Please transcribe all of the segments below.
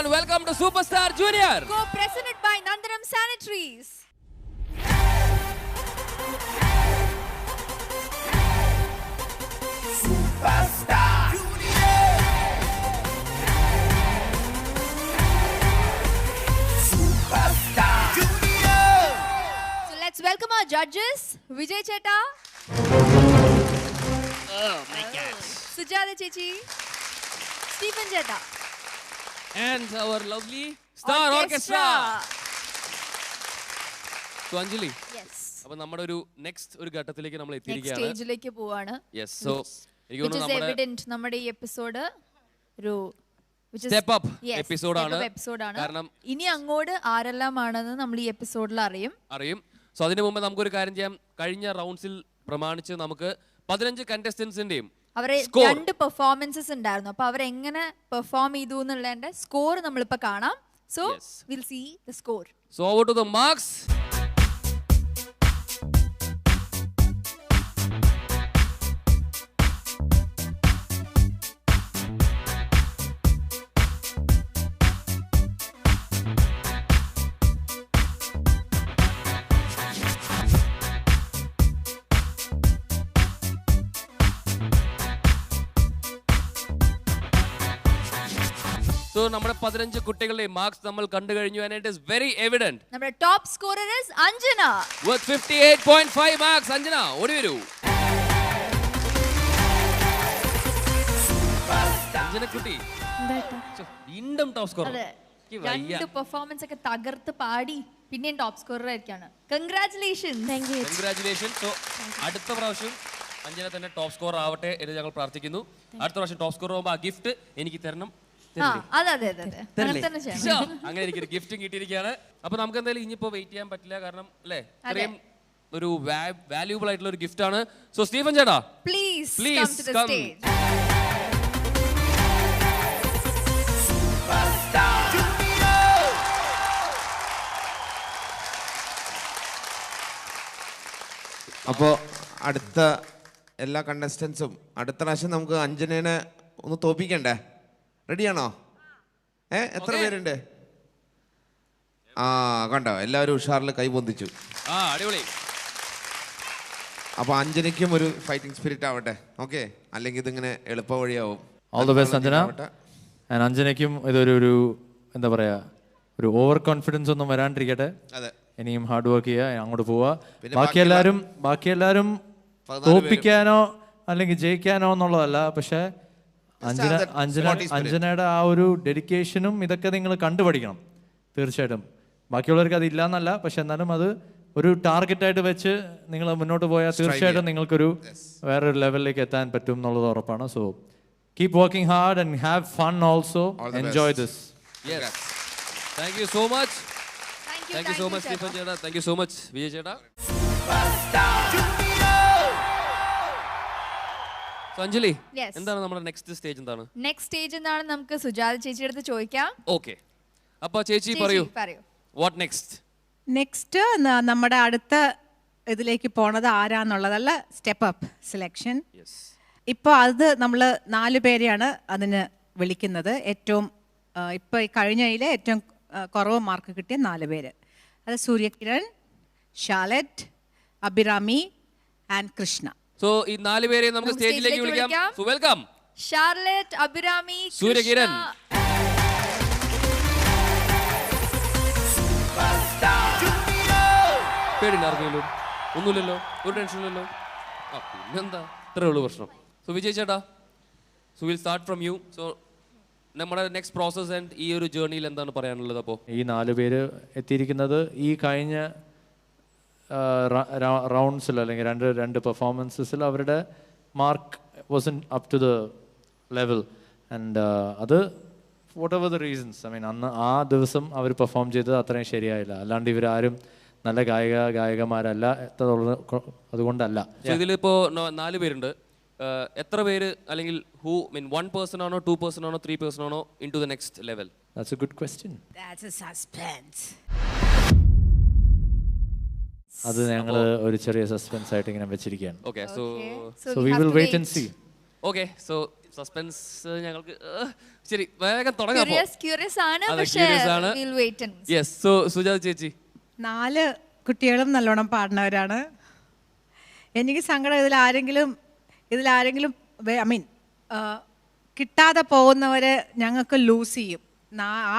everyone, welcome to Superstar Junior. Co-presented by Nandanam Sanitaries. Superstar Junior. Superstar Junior. So let's welcome our judges, Vijay Chetta. Oh my God. Sujata Chechi. Stephen Chetta. And our lovely Star Orchestra. So Anjali. Yes. അപ്പോൾ നമ്മുടെ ഒരു next ഒരു ഘട്ടത്തിലേക്ക് നമ്മൾ Next എത്തിയിരിക്കുകയാണ്. സ്റ്റേജിലേക്ക് പോവാണ്. Yes. So എനിക്ക് Which is തോന്നുന്നു evident നമ്മുടെ ഈ എപ്പിസോഡ് ഒരു സ്റ്റെപ്പ് അപ്പ് എപ്പിസോഡാണ്. കാരണം ഇനി അങ്ങോട്ട് ആരെല്ലാം ആണെന്ന് നമ്മൾ ഈ എപ്പിസോഡിൽ അറിയും. സോ അതിനു മുമ്പ് നമുക്കൊരു കാര്യം ചെയ്യാം. കഴിഞ്ഞ റൗണ്ട്സിൽ പ്രമാണിച്ച് നമുക്ക് 15 കണ്ടസ്റ്റന്റ്സിന്റെയും അവരെ 2 പെർഫോമൻസസ് ഉണ്ടായിരുന്നു. അപ്പോൾ അവരെങ്ങനെ പെർഫോം ചെയ്തു എന്നുള്ളതിന്റെ സ്കോർ നമ്മളിപ്പോൾ കാണാം. So will see the score. So over to the marks. So നമ്മുടെ 15 കുട്ടികളുടെ മാർക്സ് നമ്മൾ കണ്ടു കഴിഞ്ഞു and it is very evident. നമ്മുടെ top scorer is Anjana with 58.5 marks. Anjana ഓടി വരൂ. അഞ്ജന കുട്ടി വീണ്ടും ടോപ്പ് സ്കോറർ. രണ്ട് പെർഫോമൻസ് ഒക്കെ തകർത്ത് പാടി പിന്നെയും ടോപ്പ് സ്കോറർ ആയിരിക്കാണ്. കൺഗ്രാറ്റുലേഷൻസ്. കൺഗ്രാറ്റുലേഷൻസ്. സോ അടുത്ത പ്രാവശ്യം അഞ്ജന തന്നെ ടോപ്പ് സ്കോറർ ആവട്ടെ എന്ന് ഞങ്ങൾ പ്രാർത്ഥിക്കുന്നു. അടുത്ത പ്രാവശ്യം ടോപ്പ് സ്കോറർ ആവുമ്പോൾ ആ ഗിഫ്റ്റ് എനിക്ക് തരണം. അങ്ങനെ എനിക്കൊരു ഗിഫ്റ്റും കിട്ടിയിരിക്കുകയാണ്. അപ്പൊ നമുക്ക് എന്തായാലും ഇനിയിപ്പോ വെയിറ്റ് ചെയ്യാൻ പറ്റില്ല, കാരണം അല്ലേ ഇത്രയും ഒരു വാല്യൂബിൾ ആയിട്ടുള്ള ഒരു ഗിഫ്റ്റ് ആണ്. സോ സ്റ്റീഫൻ ചേട്ടാ പ്ലീസ് കം. അപ്പോ അടുത്ത എല്ലാ കണ്ടസ്റ്റൻസും അടുത്ത പ്രാവശ്യം നമുക്ക് അഞ്ജനേനെ ഒന്ന് തോപ്പിക്കണ്ടേ? റെഡിയാണോ? എത്ര പേരുണ്ട്? കണ്ടോ, എല്ലാവരും ഉഷാറിൽ കൈപൊന്തിച്ചു. അപ്പൊ അഞ്ജനയ്ക്കും ഒരു ഫൈറ്റിംഗ് സ്പിരിറ്റ് ആവട്ടെ. ഓക്കെ, അല്ലെങ്കിൽ ഇതിങ്ങനെ എളുപ്പ വഴിയാവും. All the best Anjana. And അഞ്ജനയ്ക്കും ഇതൊരു എന്താ പറയാ, ഒരു ഓവർ കോൺഫിഡൻസ് ഒന്നും വരാണ്ടിരിക്കട്ടെ. ഇനിയും ഹാർഡ് വർക്ക് ചെയ്യുക, അങ്ങോട്ട് പോവുക. ബാക്കി എല്ലാവരും തോപ്പിക്കാനോ അല്ലെങ്കിൽ ജയിക്കാനോ എന്നുള്ളതല്ല, പക്ഷെ അഞ്ജനയുടെ ആ ഒരു ഡെഡിക്കേഷനും ഇതൊക്കെ നിങ്ങൾ കണ്ടുപഠിക്കണം തീർച്ചയായിട്ടും. ബാക്കിയുള്ളവർക്ക് അത് ഇല്ലാന്നല്ല, പക്ഷെ എന്നാലും അത് ഒരു ടാർഗറ്റായിട്ട് വെച്ച് നിങ്ങൾ മുന്നോട്ട് പോയാൽ തീർച്ചയായിട്ടും നിങ്ങൾക്കൊരു വേറൊരു ലെവലിലേക്ക് എത്താൻ പറ്റും എന്നുള്ളത് ഉറപ്പാണ്. So keep working hard and have fun also. Enjoy this. Thank you so much. Thank you so much Stephen ചേട്ടാ. Thank you so much Vijay ചേട്ടാ. അഞ്ജലി, എന്താണ് നമ്മുടെ നെക്സ്റ്റ് സ്റ്റേജ്? എന്താണ് നെക്സ്റ്റ് സ്റ്റേജ് എന്നാണ് നമുക്ക് സുജാത ചേച്ചിയുടെ അടുത്ത് ചോദിക്കാം. ഓക്കെ, അപ്പൊ ചേച്ചി പറയൂ, വാട്ട് നെക്സ്റ്റ്? നെക്സ്റ്റ് നമ്മുടെ അടുത്ത ഇതിലേക്ക് പോണത് ആരാന്നുള്ളതല്ല, സ്റ്റെപ്പ് അപ്പ് സെലക്ഷൻ. ഇപ്പോൾ അത് നമ്മൾ 4 പേരെയാണ് അതിന് വിളിക്കുന്നത്. ഏറ്റവും ഇപ്പോൾ കഴിഞ്ഞതിൽ ഏറ്റവും കുറവ് മാർക്ക് കിട്ടിയ 4 പേര്. അത് Suryakiran, Charlotte, Abhirami and Krishna. So ഈ 4 പേരെ നമുക്ക് സ്റ്റേജിലേക്ക് വിളിക്കാം. So welcome Charlotte, Abhirami, Suryakiran. പേടിണ്ടായിരുന്നല്ലോ? ഒന്നുമില്ലല്ലോ, ഒരു ടെൻഷനില്ലല്ലോ. പിന്നെന്താ, ഇത്രേ ഉള്ളൂ പ്രശ്നം. സോ വിജയ് ചേട്ടാ, so will start from you. So നമ്മുടെ നെക്സ്റ്റ് പ്രോസസ് ആൻഡ് ഈ ഒരു ജേർണിയിൽ എന്താണ് പറയാനുള്ളത്? അപ്പോൾ ഈ 4 പേര് എത്തിയിരിക്കുന്നത് ഈ കഴിഞ്ഞ റൗണ്ട്സിൽ അല്ലെങ്കിൽ രണ്ട് പെർഫോമൻസസിൽ അവരുടെ mark wasn't up to the level. And അത് whatever the reasons, I mean അന്ന് ആ ദിവസം അവർ പെർഫോം ചെയ്തത് അത്രയും ശരിയായില്ല. അല്ലാണ്ട് ഇവരാരും നല്ല ഗായകമാരല്ല, അതുകൊണ്ടല്ല. ഇതിലിപ്പോൾ 4 പേരുണ്ട്. എത്ര പേര്, അല്ലെങ്കിൽ ഹൂ മീൻ 1 person ആണോ 2 person ആണോ 3 person ആണോ into the next level? That's a good question. അത് ഞങ്ങൾ ഒരു ചെറിയ സസ്പെൻസ് ആയിട്ട് ഇങ്ങനെ വെച്ചിരിക്കുകയാണ്. Okay, so we will wait and see. Okay, so suspense ഞങ്ങൾക്ക് ശരി വേഗം തുടങ്ങാം. ക്യൂരിയസ് ആണ്, അതെ, പക്ഷേ curious ആണ്. we'll wait and see. Yes. So Sujatha ചേച്ചി, 4 കുട്ടികളും നല്ലോണം പാടുന്നവരാണ്. എനിക്ക് സങ്കടം ഇതിലാരെങ്കിലും ഐ മീൻ കിട്ടാതെ പോകുന്നവരെ ഞങ്ങൾക്ക് ലൂസ് ചെയ്യും.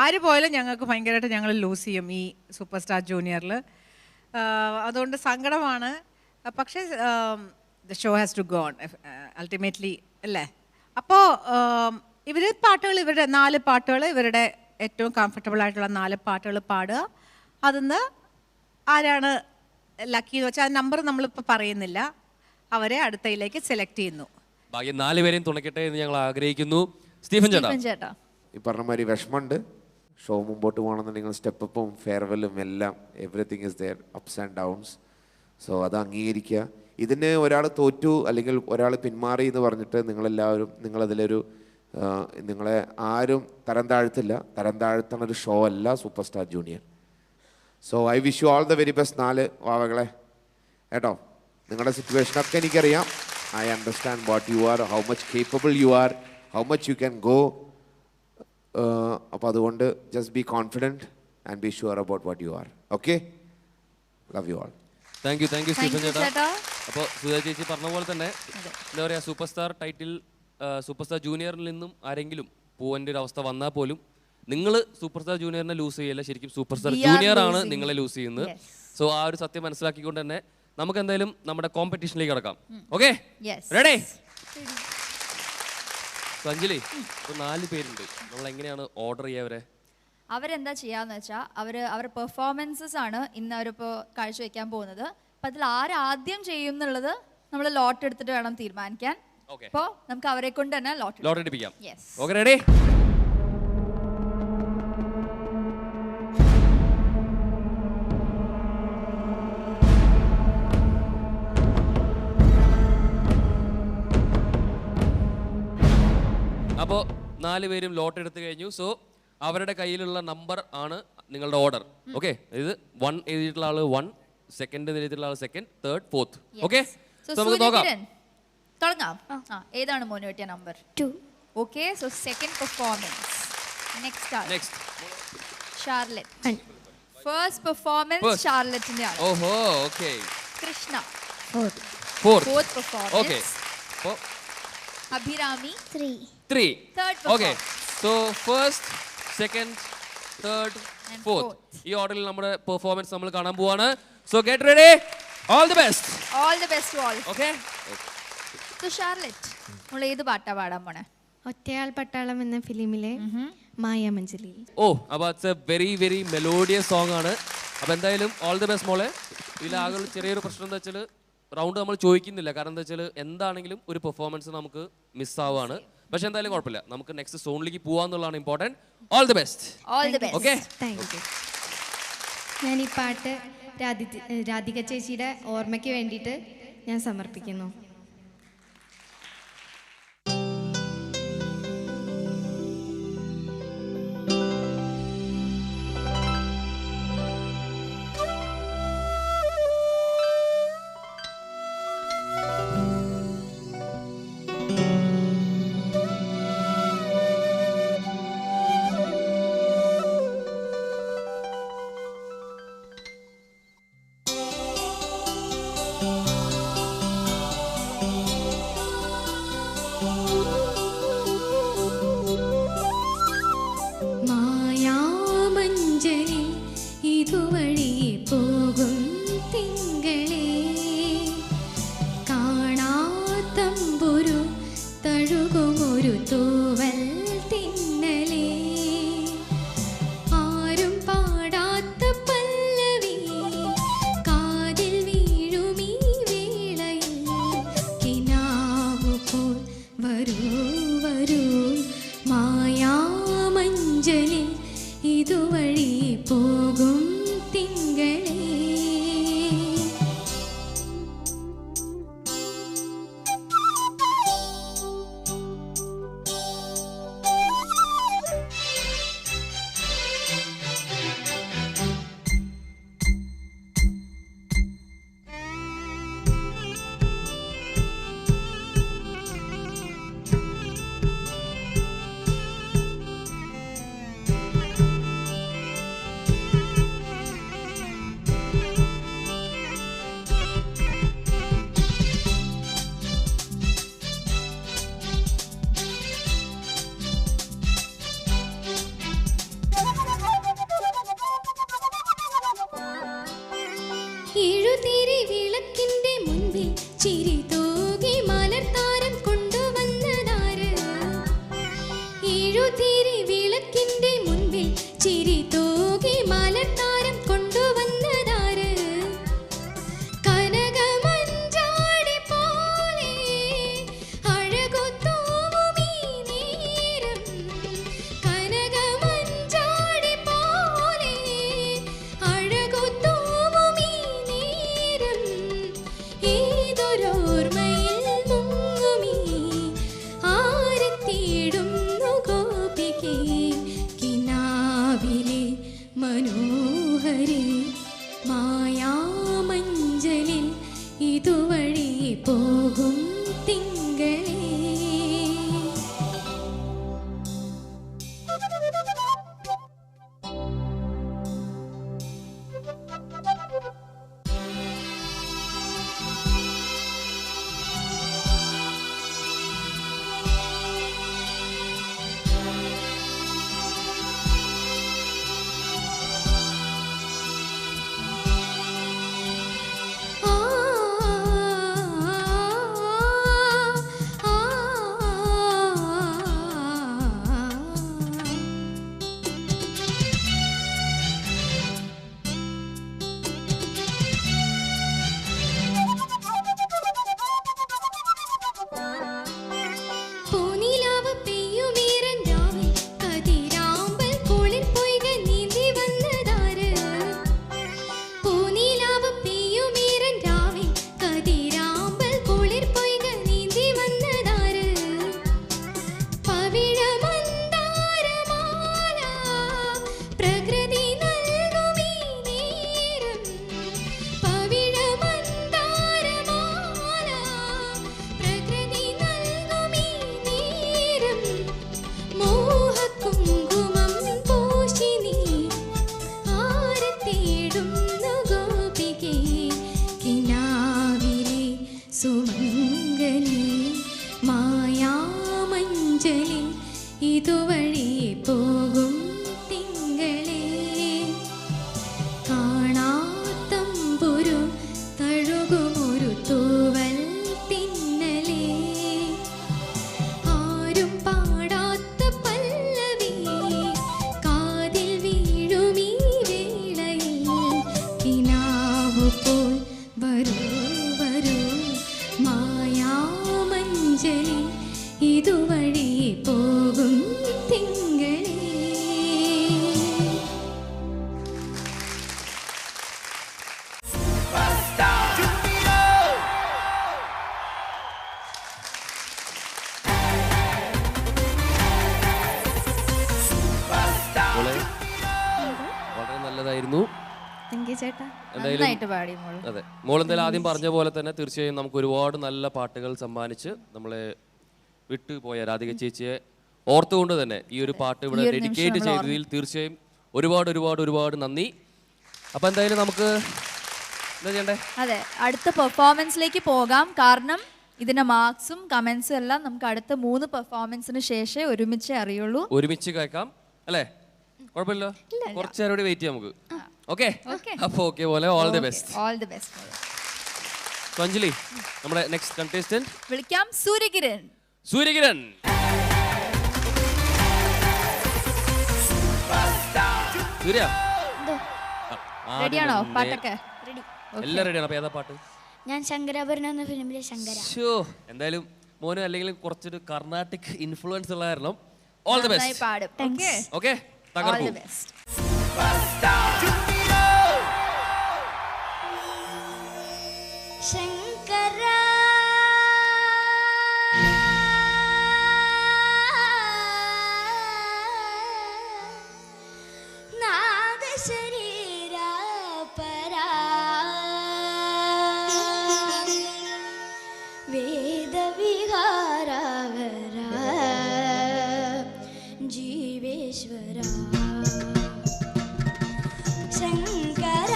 ആര് പോയാലും ഞങ്ങൾക്ക് ഭയങ്കരമായിട്ട് ഞങ്ങൾ ലൂസ് ചെയ്യും ഈ സൂപ്പർ സ്റ്റാർ ജൂനിയറിൽ. അതുകൊണ്ട് സങ്കടമാണ്. പക്ഷേ the show has to go on ultimately അല്ലേ. അപ്പോൾ ഇവരുടെ 4 പാട്ടുകൾ ഇവരുടെ ഏറ്റവും കംഫർട്ടബിൾ ആയിട്ടുള്ള 4 പാട്ടുകൾ പാടുക. അതിന്ന് ആരാണ് ലക്കി എന്ന് വെച്ചാൽ ആ നമ്പർ നമ്മളിപ്പോൾ പറയുന്നില്ല, അവരെ അടുത്തയിലേക്ക് സെലക്ട് ചെയ്യുന്നു. ബാക്കി 4 പേരെയും തുണയ്ക്കട്ടെ എന്ന് ഞങ്ങൾ ആഗ്രഹിക്കുന്നു. സ്റ്റീഫൻ ചേട്ടാ ഈ പറഞ്ഞ മാതിരി വിഷമമുണ്ട്. ഷോ മുമ്പോട്ട് പോകണമെന്നുണ്ടെങ്കിൽ സ്റ്റെപ്പും ഫെയർവെല്ലും എല്ലാം everything is there, ups and downs. So അത് അംഗീകരിക്കുക. ഇതിന് ഒരാൾ തോറ്റു അല്ലെങ്കിൽ ഒരാൾ പിന്മാറി എന്ന് പറഞ്ഞിട്ട് നിങ്ങളതിലൊരു നിങ്ങളെ ആരും തരം താഴ്ത്തില്ല. തരം താഴ്ത്തണ ഒരു ഷോ അല്ല Super star Junior. So I wish you all the very best 4 വാവകളെ കേട്ടോ. നിങ്ങളുടെ സിറ്റുവേഷനൊക്കെ എനിക്കറിയാം. I understand what you are, how much capable you are, how much you can go. അപ്പോൾ അതുകൊണ്ട് just be confident and be sure about what you are. Okay, love you all. Thank you Stephen ചേട്ടാ. ചേട്ടാ. അപ്പോൾ സുജാത ചേച്ചി പറഞ്ഞ പോലെ തന്നെ എന്താ പറയുക, super star title Super Star ജൂനിയറിൽ നിന്നും ആരെങ്കിലും പോകേണ്ട ഒരു അവസ്ഥ വന്നാൽ പോലും നിങ്ങൾ സൂപ്പർ സ്റ്റാർ ജൂനിയറിനെ ലൂസ് ചെയ്യല്ല, ശരിക്കും സൂപ്പർ സ്റ്റാർ ജൂനിയർ ആണ് നിങ്ങളെ ലൂസ് ചെയ്യുന്നത്. സോ ആ ഒരു സത്യം മനസ്സിലാക്കിക്കൊണ്ട് തന്നെ നമുക്ക് എന്തായാലും നമ്മുടെ കോമ്പറ്റീഷനിലേക്ക് കിടക്കാം. Okay, ready? അഞ്ജലി, ഇപ്പോൾ 4 പേരുണ്ട്. നമ്മൾ എങ്ങനെയാണ് ഓർഡർ ചെയ്യുക അവരെന്താ ചെയ്യാന്ന് വെച്ചാൽ അവരുടെ പെർഫോമൻസസ് ആണ് ഇന്ന് അവരിപ്പോൾ കാഴ്ചവെക്കാൻ പോകുന്നത്. അപ്പം അതിൽ ആരാദ്യം ചെയ്യും എന്നുള്ളത് നമ്മൾ ലോട്ട് എടുത്തിട്ട് വേണം തീരുമാനിക്കാൻ. അപ്പോൾ നമുക്ക് അവരെ കൊണ്ട് തന്നെ ലോട്ട് എടുപ്പിക്കാം. യെസ്. Okay, ready? അപ്പോൾ 4 പേരും ലോട്ട് എടുത്തു കഴിഞ്ഞു. സോ അവരുടെ കയ്യിലുള്ള നമ്പർ ആണ് നിങ്ങളുടെ ഓർഡർ. ഓക്കെ, ഇത് 1 എഴുതിയിട്ടുള്ള ആള് 1, സെക്കൻഡ് എഴുതിയിട്ടുള്ള ആള് സെക്കൻഡ്, തേർഡ്, ഫോർത്ത്. ഓക്കെ, നമുക്ക് നോക്കാം. തുടങ്ങാം. ഏതാണ് മോന് പറ്റിയ number? 2. Okay, so second performance. Next Charlotte. First performance ഷാർലറ്റിന്റെ ആണ്. ഓഹോ, okay. Krishna. Fourth performance. Okay. അപ്പോൾ Abhirami 3. Third. Okay, so first, second, third, fourth, ഈ ഓർഡറിൽ നമ്മുടെ പെർഫോമൻസ് നമ്മൾ കാണാൻ പോവാണ്. So get ready. All the best. To all. Okay, so Charlotte, നമ്മൾ ഏത് പാട്ടാ പാടാൻ പോണേ? ഒറ്റയാൾ പട്ടാളം എന്ന ഫിലിമിലെ മായാമഞ്ജലി. ഓ, അപ്പോൾ it's A very very melodious song ആണ്. അപ്പോൾ എന്തായാലും ഓൾ ദി ബെസ്റ്റ് മോളെ. ഇതിലാകെ ചെറിയൊരു പ്രശ്നം എന്താ വെച്ചാൽ റൗണ്ട് നമ്മൾ ചോദിക്കുന്നില്ല. കാരണം എന്താ വെച്ചാൽ എന്താണെങ്കിലും ഒരു പെർഫോമൻസ് നമുക്ക് മിസ്സാവുകയാണ്. പക്ഷെ എന്തായാലും കുഴപ്പമില്ല, നമുക്ക് നെക്സ്റ്റ് സോണിലേക്ക് പോവാന്നുള്ളതാണ് important. All the best. Okay, thank you. ഞാൻ ഈ പാട്ട് രാധിക ചേച്ചിയുടെ ഓർമ്മയ്ക്ക് വേണ്ടിയിട്ട് ഞാൻ സമർപ്പിക്കുന്നു. ഇതുവഴി പോകും തിങ്കളേ കാണാത്തമ്പുരു തഴുകുമൊരു തൂവൽ പിന്നലേ ആരും പാടാത്ത പല്ലവി കാതിൽ വീഴുമീ വേളയിൽ കിനാവു പോൽ വരൂ വരൂ മായാമഞ്ജലി ഇതുവഴി പോകും തിങ്കളേ. വളരെ നല്ലതായിരുന്നു. ചേട്ടാ നന്നായിട്ട് പാടി മോള്. അതെ, മോൾ എന്തായാലും ആദ്യം പറഞ്ഞ പോലെ തന്നെ തീർച്ചയായും നമുക്ക് ഒരുപാട് നല്ല പാട്ടുകൾ സമ്മാനിച്ച് നമ്മളെ വിട്ടുപോയ രാധിക ചേച്ചിയെ ഓർത്തുകൊണ്ട് തന്നെ ഈ ഒരു പാട്ട് ഇവിടെ ഡെഡിക്കേറ്റ് ചെയ്തതിൽ തീർച്ചയായും ഒരുപാട് ഒരുപാട് ഒരുപാട് നന്ദി. അപ്പൊ എന്തായാലും നമുക്ക് എന്താ ചെയ്യണ്ടേ? അതെ, അടുത്ത പെർഫോമൻസിലേക്ക് പോകാം. കാരണം ഇതിന്റെ മാർക്സും കമന്റ്സും എല്ലാം നമുക്ക് അടുത്ത 3 പെർഫോമൻസിന് ശേഷമേ ഒരുമിച്ച് അറിയുള്ളൂ. ഒരുമിച്ച് കേൾക്കാം അല്ലേ? കുഴപ്പമില്ല, കുറച്ച് നേരം കൂടി വെയിറ്റ് ചെയ്യാം നമുക്ക്. ഓക്കെ, അപ്പൊ ഓക്കെ പോലെ all the best. All the best. Anjali, നമ്മുടെ നെക്സ്റ്റ് കണ്ടസ്റ്റന്റ് വിളിക്കാം സൂര്യകിരൺ. സൂര്യകിരൺ, സൂര്യ റെഡിയാണോ? പാട്ടൊക്കെ എല്ലാം റെഡിയാണ്. അപ്പൊ ഏതാ പാട്ട്? ഞാൻ ശങ്കരാഭരണം എന്ന ഫിലിമിലെ ശങ്കര. എന്തായാലും മോന് അല്ലെങ്കിൽ കുറച്ചൊരു കർണാട്ടിക് ഇൻഫ്ലുവൻസ് ഉള്ള കാരണം ഓൾ ദി ബെസ്റ്റ്. പാടും. ഓക്കെ, തകർക്കൂ. ശങ്കര നാദ ശരീര പരാ വേദ വിഹാരവര ജീവേശ്വര ശങ്കര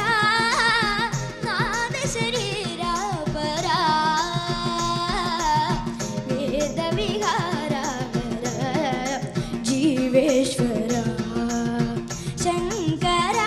നാദ ശരീര പരാ വേദ വിഹാരവര ജീവേശ്വര ശങ്കര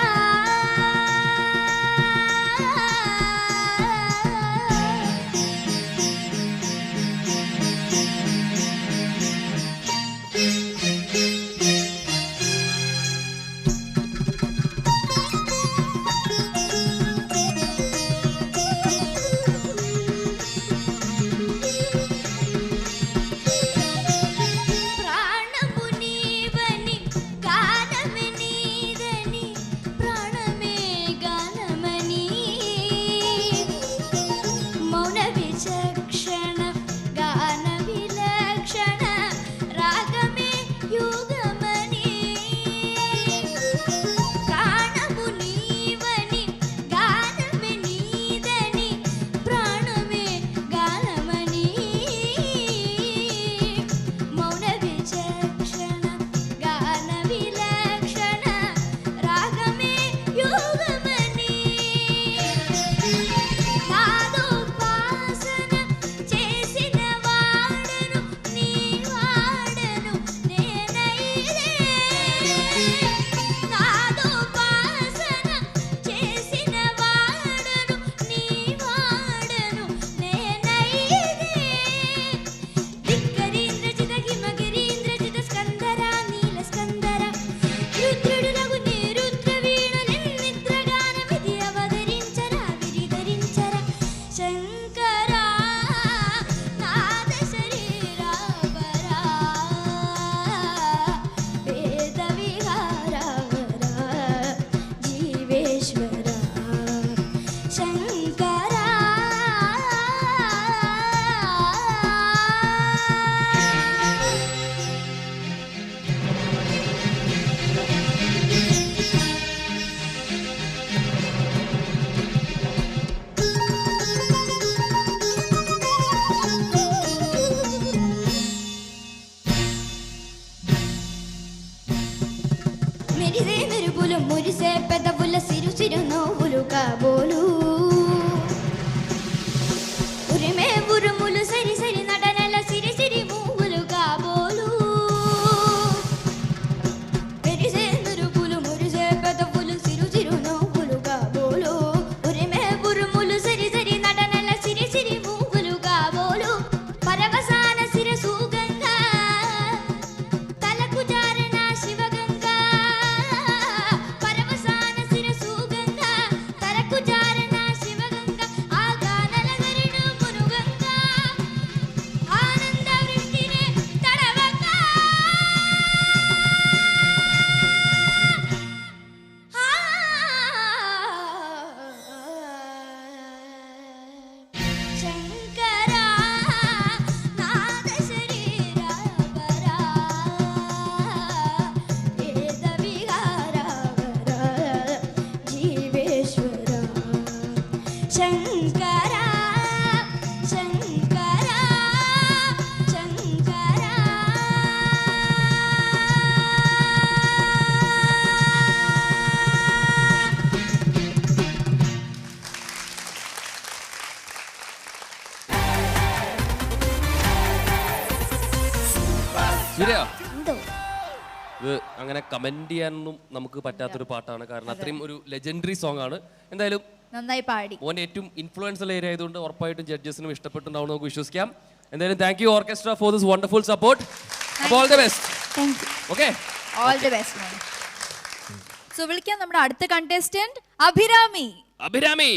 പ്രാണമുനീവനി ഗാനമനീദനി പ്രാണമേ ഗാനമനീ മൗന വിചക്ഷണ ഗാന വിലക്ഷണ രാഗമേ യുഗമനീ പ്രാണമുനീവനി ഗാനമനീദനി പ്രാണമേ ഗാനമനീ മൗന വിചക്ഷണ ഗാന വിലക്ഷണ രാഗമേ യുഗമനീ నాదోపాసన చేసిన వాడను నీ వాడను నేనైరే నాదోపాసన చేసిన వాడను నీ వాడను నేనైరే దిక్కరీంద్రజిత హిమగిరీంద్రజిత స్కందర నీల స్కందర రుద్రుడు రఘు నిరుద్ర వీణులెన్నిద్రగాన విధి అవతరించరా విరిధరించర శంకర నాద శరీర పరా వేద విహారవర జీవేశ్వర శంకర మెరిసే మెరుపులు మురిసే పెదవుల సిరు సిరు నవ్వులు కాబోలు ఉరిమే ఉరుములు సరి సరి నడనల సిరి సిరి మూవులు కాబోలు ഇത് അങ്ങനെ കമന്റ് ചെയ്യാനൊന്നും നമുക്ക് പറ്റാത്തൊരു പാട്ടാണ്, കാരണം അത്രയും ഒരു ലെജൻഡറി സോങ് ആണ്. എന്തായാലും നന്നായി പാടി. മോൻ്റെ ഏറ്റവും ഇൻഫ്ലുവൻസൽ ഏരിയ ആയതുകൊണ്ട് ഉറപ്പായിട്ടും ജഡ്ജസിനും ഇഷ്ടപ്പെട്ടുണ്ടാവും നമുക്ക് വിശ്വസിക്കാം. എന്തായാലും thank you orchestra for this wonderful support. All the best. Okay, all the best. So വിളിക്കാം നമ്മുടെ അടുത്ത കണ്ടസ്റ്റന്റ് അഭിരാമി. അഭിരാമി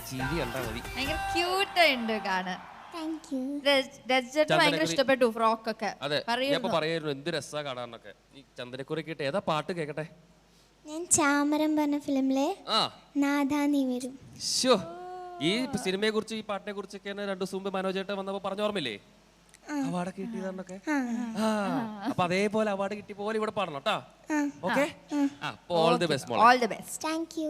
ചിരി കണ്ടാ മതി, ഭയങ്കര ക്യൂട്ട് ഉണ്ട് കാണാൻ. Thank you. രജത്ത് ഭയങ്കര ഇഷ്ടപ്പെട്ടു ഫ്രോക്ക് ഒക്കെ. അതെ, ഞാൻ പറയായിരുന്നു എന്ത് രസാ കാണാനൊക്കെ. ഈ ചന്ദനക്കുറി കേട്ട് ഏതാ പാട്ട് കേക്കട്ടെ? ഞാൻ ചാമരം പറഞ്ഞ ഫിലിമിലെ നാദാ നീ വരും. ഈ സിനിമയെ കുറിച്ച് ഈ പാട്ടിനെ കുറിച്ചൊക്കെ രണ്ടു ദിവസം മുമ്പ് മനോജേട്ടൻ വന്നപ്പോ പറഞ്ഞ ഓർമ്മയില്ലേ അവാർഡൊക്കെ കിട്ടിയതാണൊക്കെ? അപ്പൊ അതേപോലെ അവാർഡ് കിട്ടിയ പോലെ ഇവിടെ പാടണം കേട്ടോ. Okay, all the best. All the best. Thank U.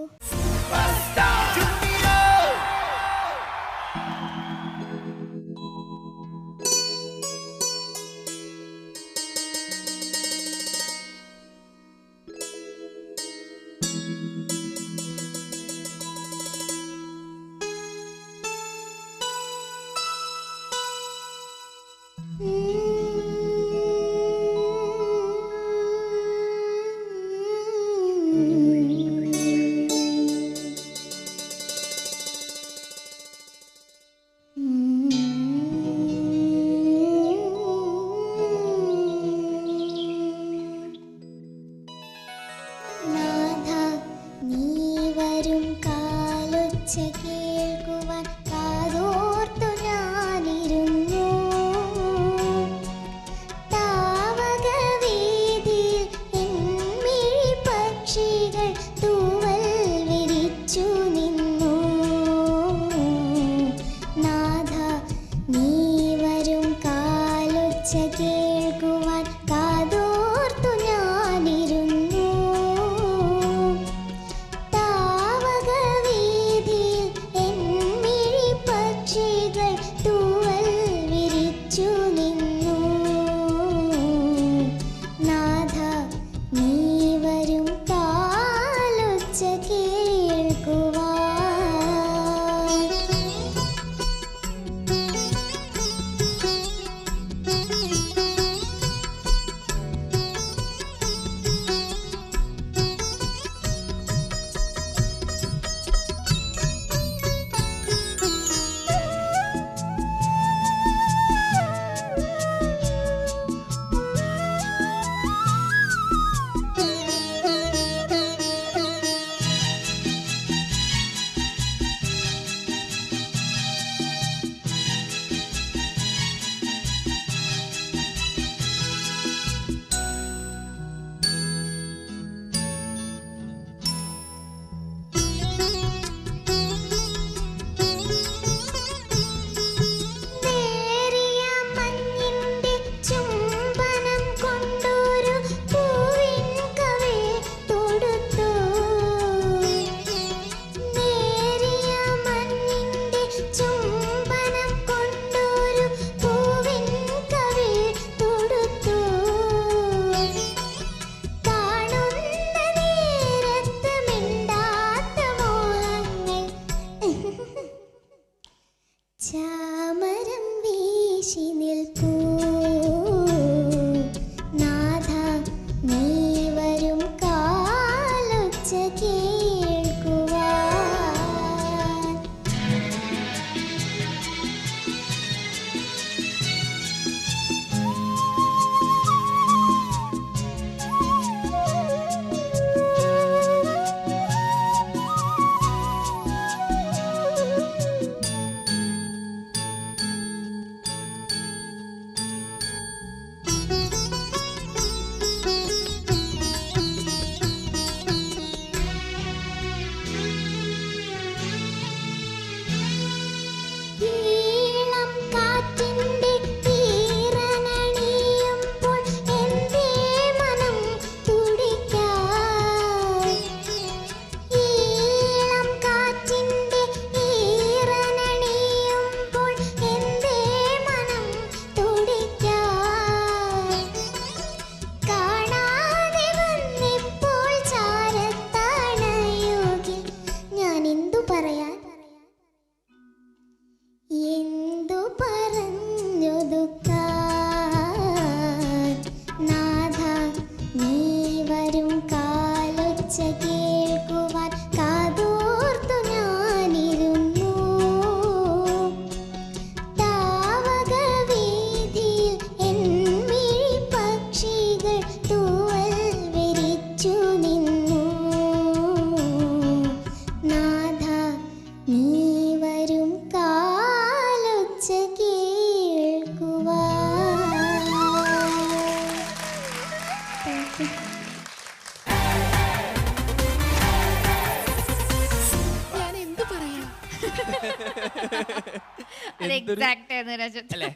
Exact ആയിരുന്നു രജത്. അല്ലേ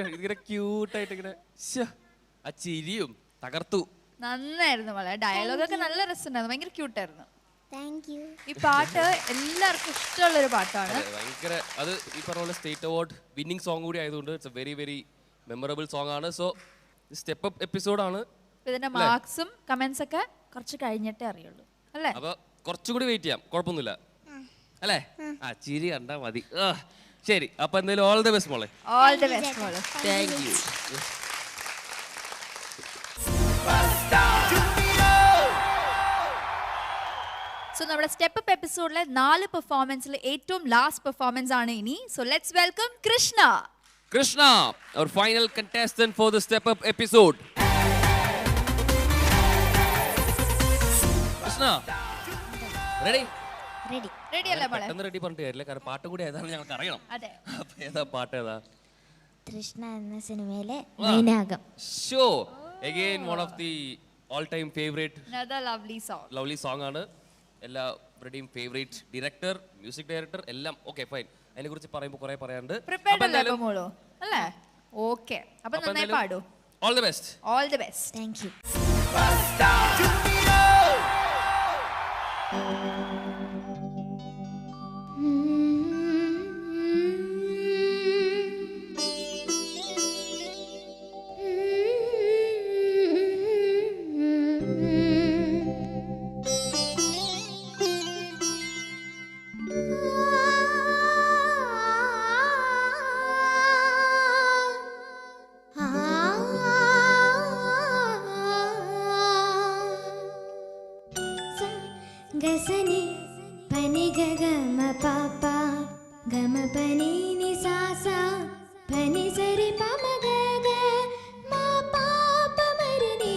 ഇതിങ്ങനെ ക്യൂട്ടായിട്ട് ഇങ്ങനെ ശ്ശെ, ആ ചിരിയും തകർത്തു. നന്നായിരുന്നു വളരെ. ഡയലോഗൊക്കെ നല്ല രസമുണ്ടായിരുന്നു, ഭയങ്കര ക്യൂട്ടായിരുന്നു. Thank you. ഈ പാട്ട് എല്ലാവർക്കും ഇഷ്ടമുള്ളൊരു പാട്ടാണ്. അതെ, ഭയങ്കര അത് ഈ പറഞ്ഞ പോലെ സ്റ്റേറ്റ് അവാർഡ് വിന്നിംഗ് സോങ് കൂടി ആയതുകൊണ്ട് it's A very very memorable song ആണ്. സോ സ്റ്റെപ്പ് അപ്പ് എപ്പിസോഡാണ്. ഇതിന്റെ മാർക്സും കമന്റ്സ് ഒക്കെ കുറച്ച് കഴിഞ്ഞിട്ടേ അറിയുള്ളൂ അല്ലേ? അപ്പൊ കുറച്ചുകൂടി വെയിറ്റ് ചെയ്യാം, കുഴപ്പമൊന്നുമില്ല അല്ലേ? ആ ചിരി കണ്ടാ മതി. ശരി, അപ്പൊ എന്തായാലും ഓൾ ദ ബെസ്റ്റ് മോളെ. ഓൾ ദി ബെസ്റ്റ് മോളെ. Thank you. സോ നമ്മുടെ സ്റ്റെപ്പ് അപ്പ് എപ്പിസോഡിലെ 4 പെർഫോമൻസിൽ ഏറ്റവും ലാസ്റ്റ് പെർഫോമൻസ് ആണ് ഇനി. So let's welcome Krishna. Krishna, our final contestant for the Step Up episode. Krishna, ready? Ready. Ready അല്ലേ മോളെ? പെട്ടെന്ന് റെഡി പറഞ്ഞിട്ട് കാര്യമില്ല, കാരണം പാട്ട് കൂടി ഏതാണ് ഞങ്ങൾക്ക് അറിയണം. അതെ. അപ്പൊ ഏതാ പാട്ട് ഏതാ? തൃഷ്ണ എന്ന സിനിമയിലെ Mainakam. Sure. Again one of the all time favorite Another lovely song. lovely song ആണ്. എല്ലാവരുടെയും ഫേവറേറ്റ് ഡയറക്ടർ, മ്യൂസിക് ഡയറക്ടർ എല്ലാം. ഓക്കെ ഫൈൻ, അതിനെ കുറിച്ച് പറയുമ്പോൾ കുറെ പറയാനുണ്ട്. പ്രിപ്പയർഡ് അല്ലേ ഇപ്പോ മോളോ? അല്ലേ? ഓക്കേ. അപ്പോൾ നന്നായി പാടൂ. All the best. All the best. Thank you. ഗസനി പനി ഗഗമ പാപ ഗമ പനി നി സാസ പനി സരി പമ ഗഗ മാ പാപ മരിനി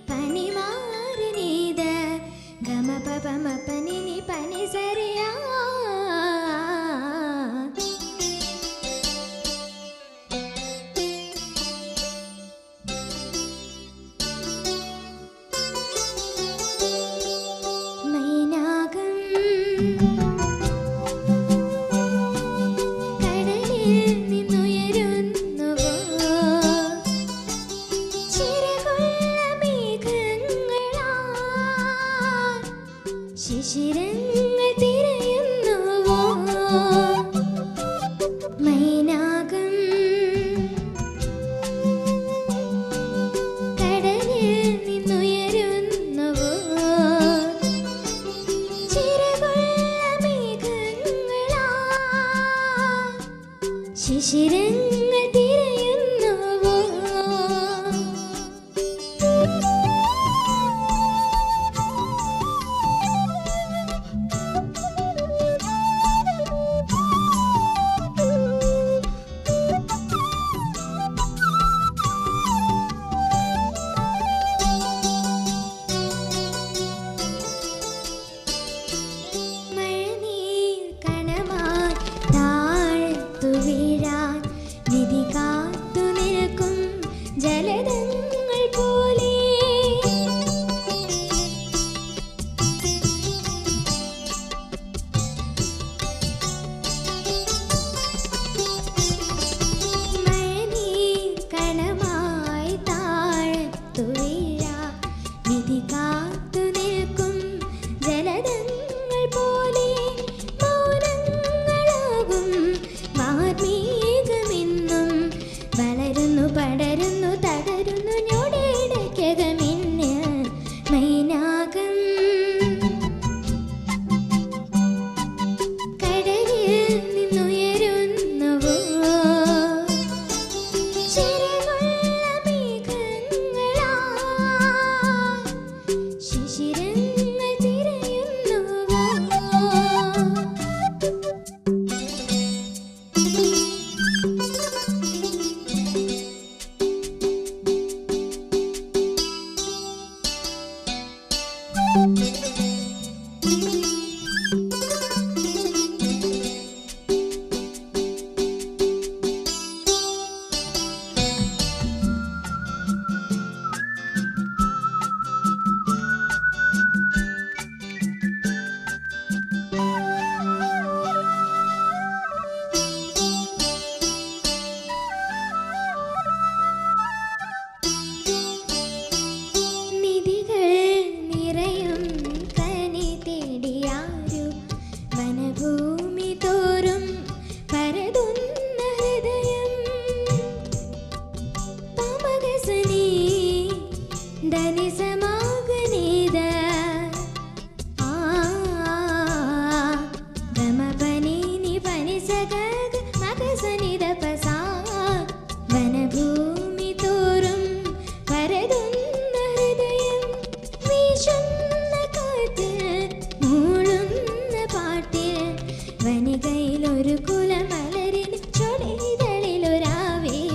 പനി മാരിനി ദ ഗമ പപ മ പനി നി പനി സരിയാ. കടലിൽ നിന്നുയരുന്നു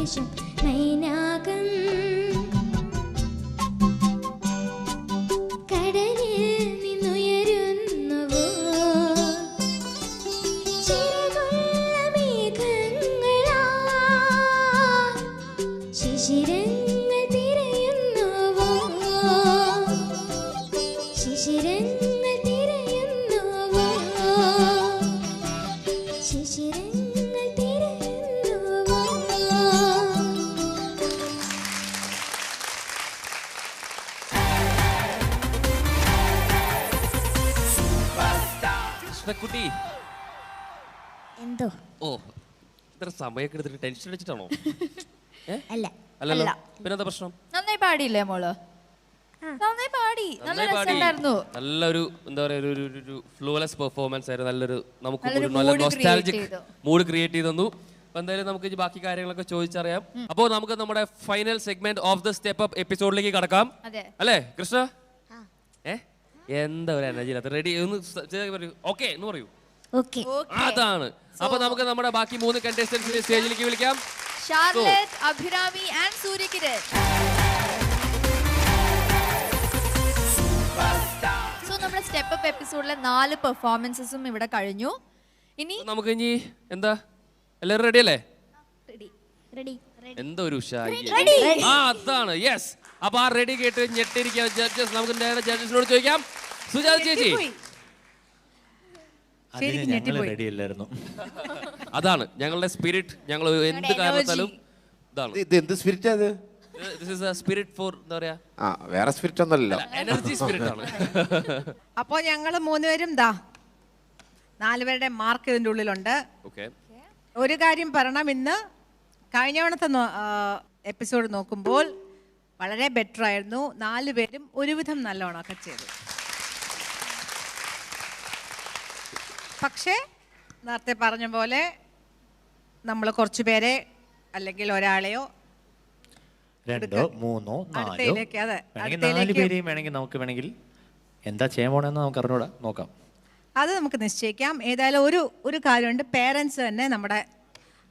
നിമിഷം നൈനാകം കടലിൽ നിന്നുയരുന്നുവോ ചിറകുള്ള മേഘങ്ങളാ ശിശിരങ്ങൾ തിരയുന്നുവോ ശിശിരങ്ങൾ തിരയുന്നുവോ ശിശിരങ്ങൾ തിരയുന്നുവോ കൃഷ്ണക്കുട്ടി എന്തോ ഓ ഇത്ര സമയമൊക്കെ എടുത്തിട്ട് ടെൻഷൻ അടിച്ചിട്ടാണോ? അല്ല അല്ലല്ലോ, പിന്നെന്താ പ്രശ്നം? നന്നായി പാടിയില്ലേ മോള്? നന്നായി പാടി, നല്ല നന്നായി പാടി. രസമുണ്ടായിരുന്നു. നല്ലൊരു എന്താ പറയാ ഒരു ഫ്ലൂലെസ് പെർഫോമൻസ് ആയിരുന്നു. നല്ലൊരു നമുക്ക് നല്ലൊരു നല്ല mood നൊസ്റ്റാൾജിക് create ചെയ്തു. മൂഡ് ക്രിയേറ്റ് ചെയ്ത് തന്നു. അപ്പൊ എന്തായാലും നമുക്ക് ഇനി ബാക്കി കാര്യങ്ങളൊക്കെ ചോദിച്ചറിയാം. അപ്പോൾ നമുക്ക് നമ്മുടെ final segment of the step up എപ്പിസോഡിലേക്ക് കടക്കാം. അതെ. അല്ലേ കൃഷ്ണ? എന്താ ഒരു എനർജി റെഡി ഒന്ന് പറയൂ. ഓക്കെ എന്ന് പറയൂ. ഓക്കെ അതാണ്. അപ്പൊ നമുക്ക് നമ്മുടെ ബാക്കി 3 കണ്ടസ്റ്റന്റ്സിനെ സ്റ്റേജിലേക്ക് വിളിക്കാം. Charlotte, Abhirami and Surya Kiran. So നമ്മുടെ സ്റ്റെപ്പ് അപ്പ് എപ്പിസോഡിലെ 4 പെർഫോമൻസസും ഇവിടെ കഴിഞ്ഞു. ഇനി നമുക്ക് ഇനി എന്താ എല്ലാവരും റെഡി അല്ലേ? റെഡി എന്തോ ഒരു ഉഷാരി. ആ അതാണ് യെസ്. അപ്പൊ ആ റെഡി കേട്ട് ഞെട്ടിരിക്കുക ജഡ്ജസ്. നമുക്ക് നേരെ ജഡ്ജസിനോട് ചോദിക്കാം. സുജാത ചേച്ചി, അതിന് ഞങ്ങൾ റെഡി അല്ലായിരുന്നു. അതാണ് ഞങ്ങളുടെ സ്പിരിറ്റ്. ഞങ്ങൾ എന്ത് കാരണത്താലും ഇതാണ്. ഇത് എന്ത് സ്പിരിറ്റ് അത്? This is a spirit for എന്താ പറയാ, വേറെ സ്പിരിറ്റ് ഒന്നല്ലോ, എനർജി സ്പിരിറ്റ് ആണ്. അപ്പോൾ ഞങ്ങൾ 3 പേരും 4 പേരുടെ മാർക്ക് ഇതിൻ്റെ ഉള്ളിലുണ്ട്. ഓക്കെ, ഒരു കാര്യം പറയണം, ഇന്ന് കഴിഞ്ഞ തവണത്തെ എപ്പിസോഡ് നോക്കുമ്പോൾ വളരെ ബെറ്റർ ആയിരുന്നു. 4 പേരും ഒരുവിധം നല്ലോണമൊക്കെ ചെയ്തു. പക്ഷേ നേരത്തെ പറഞ്ഞ പോലെ നമ്മൾ കുറച്ച് പേരെ അല്ലെങ്കിൽ ഒരാളെയോ 2, 3, 4 അടുത്തയിലേക്ക്, അതെ, വേണമെങ്കിൽ 4 പേരെയും വേണമെങ്കിൽ നമുക്ക് വേണമെങ്കിൽ എന്താ ചെയ്യാൻ പോണെന്ന് നമുക്ക് അറിഞ്ഞൂടാ, നോക്കാം. അത് നമുക്ക് നിശ്ചയിക്കാം. ഏതായാലും ഒരു കാര്യമുണ്ട്, പേരൻസ് തന്നെ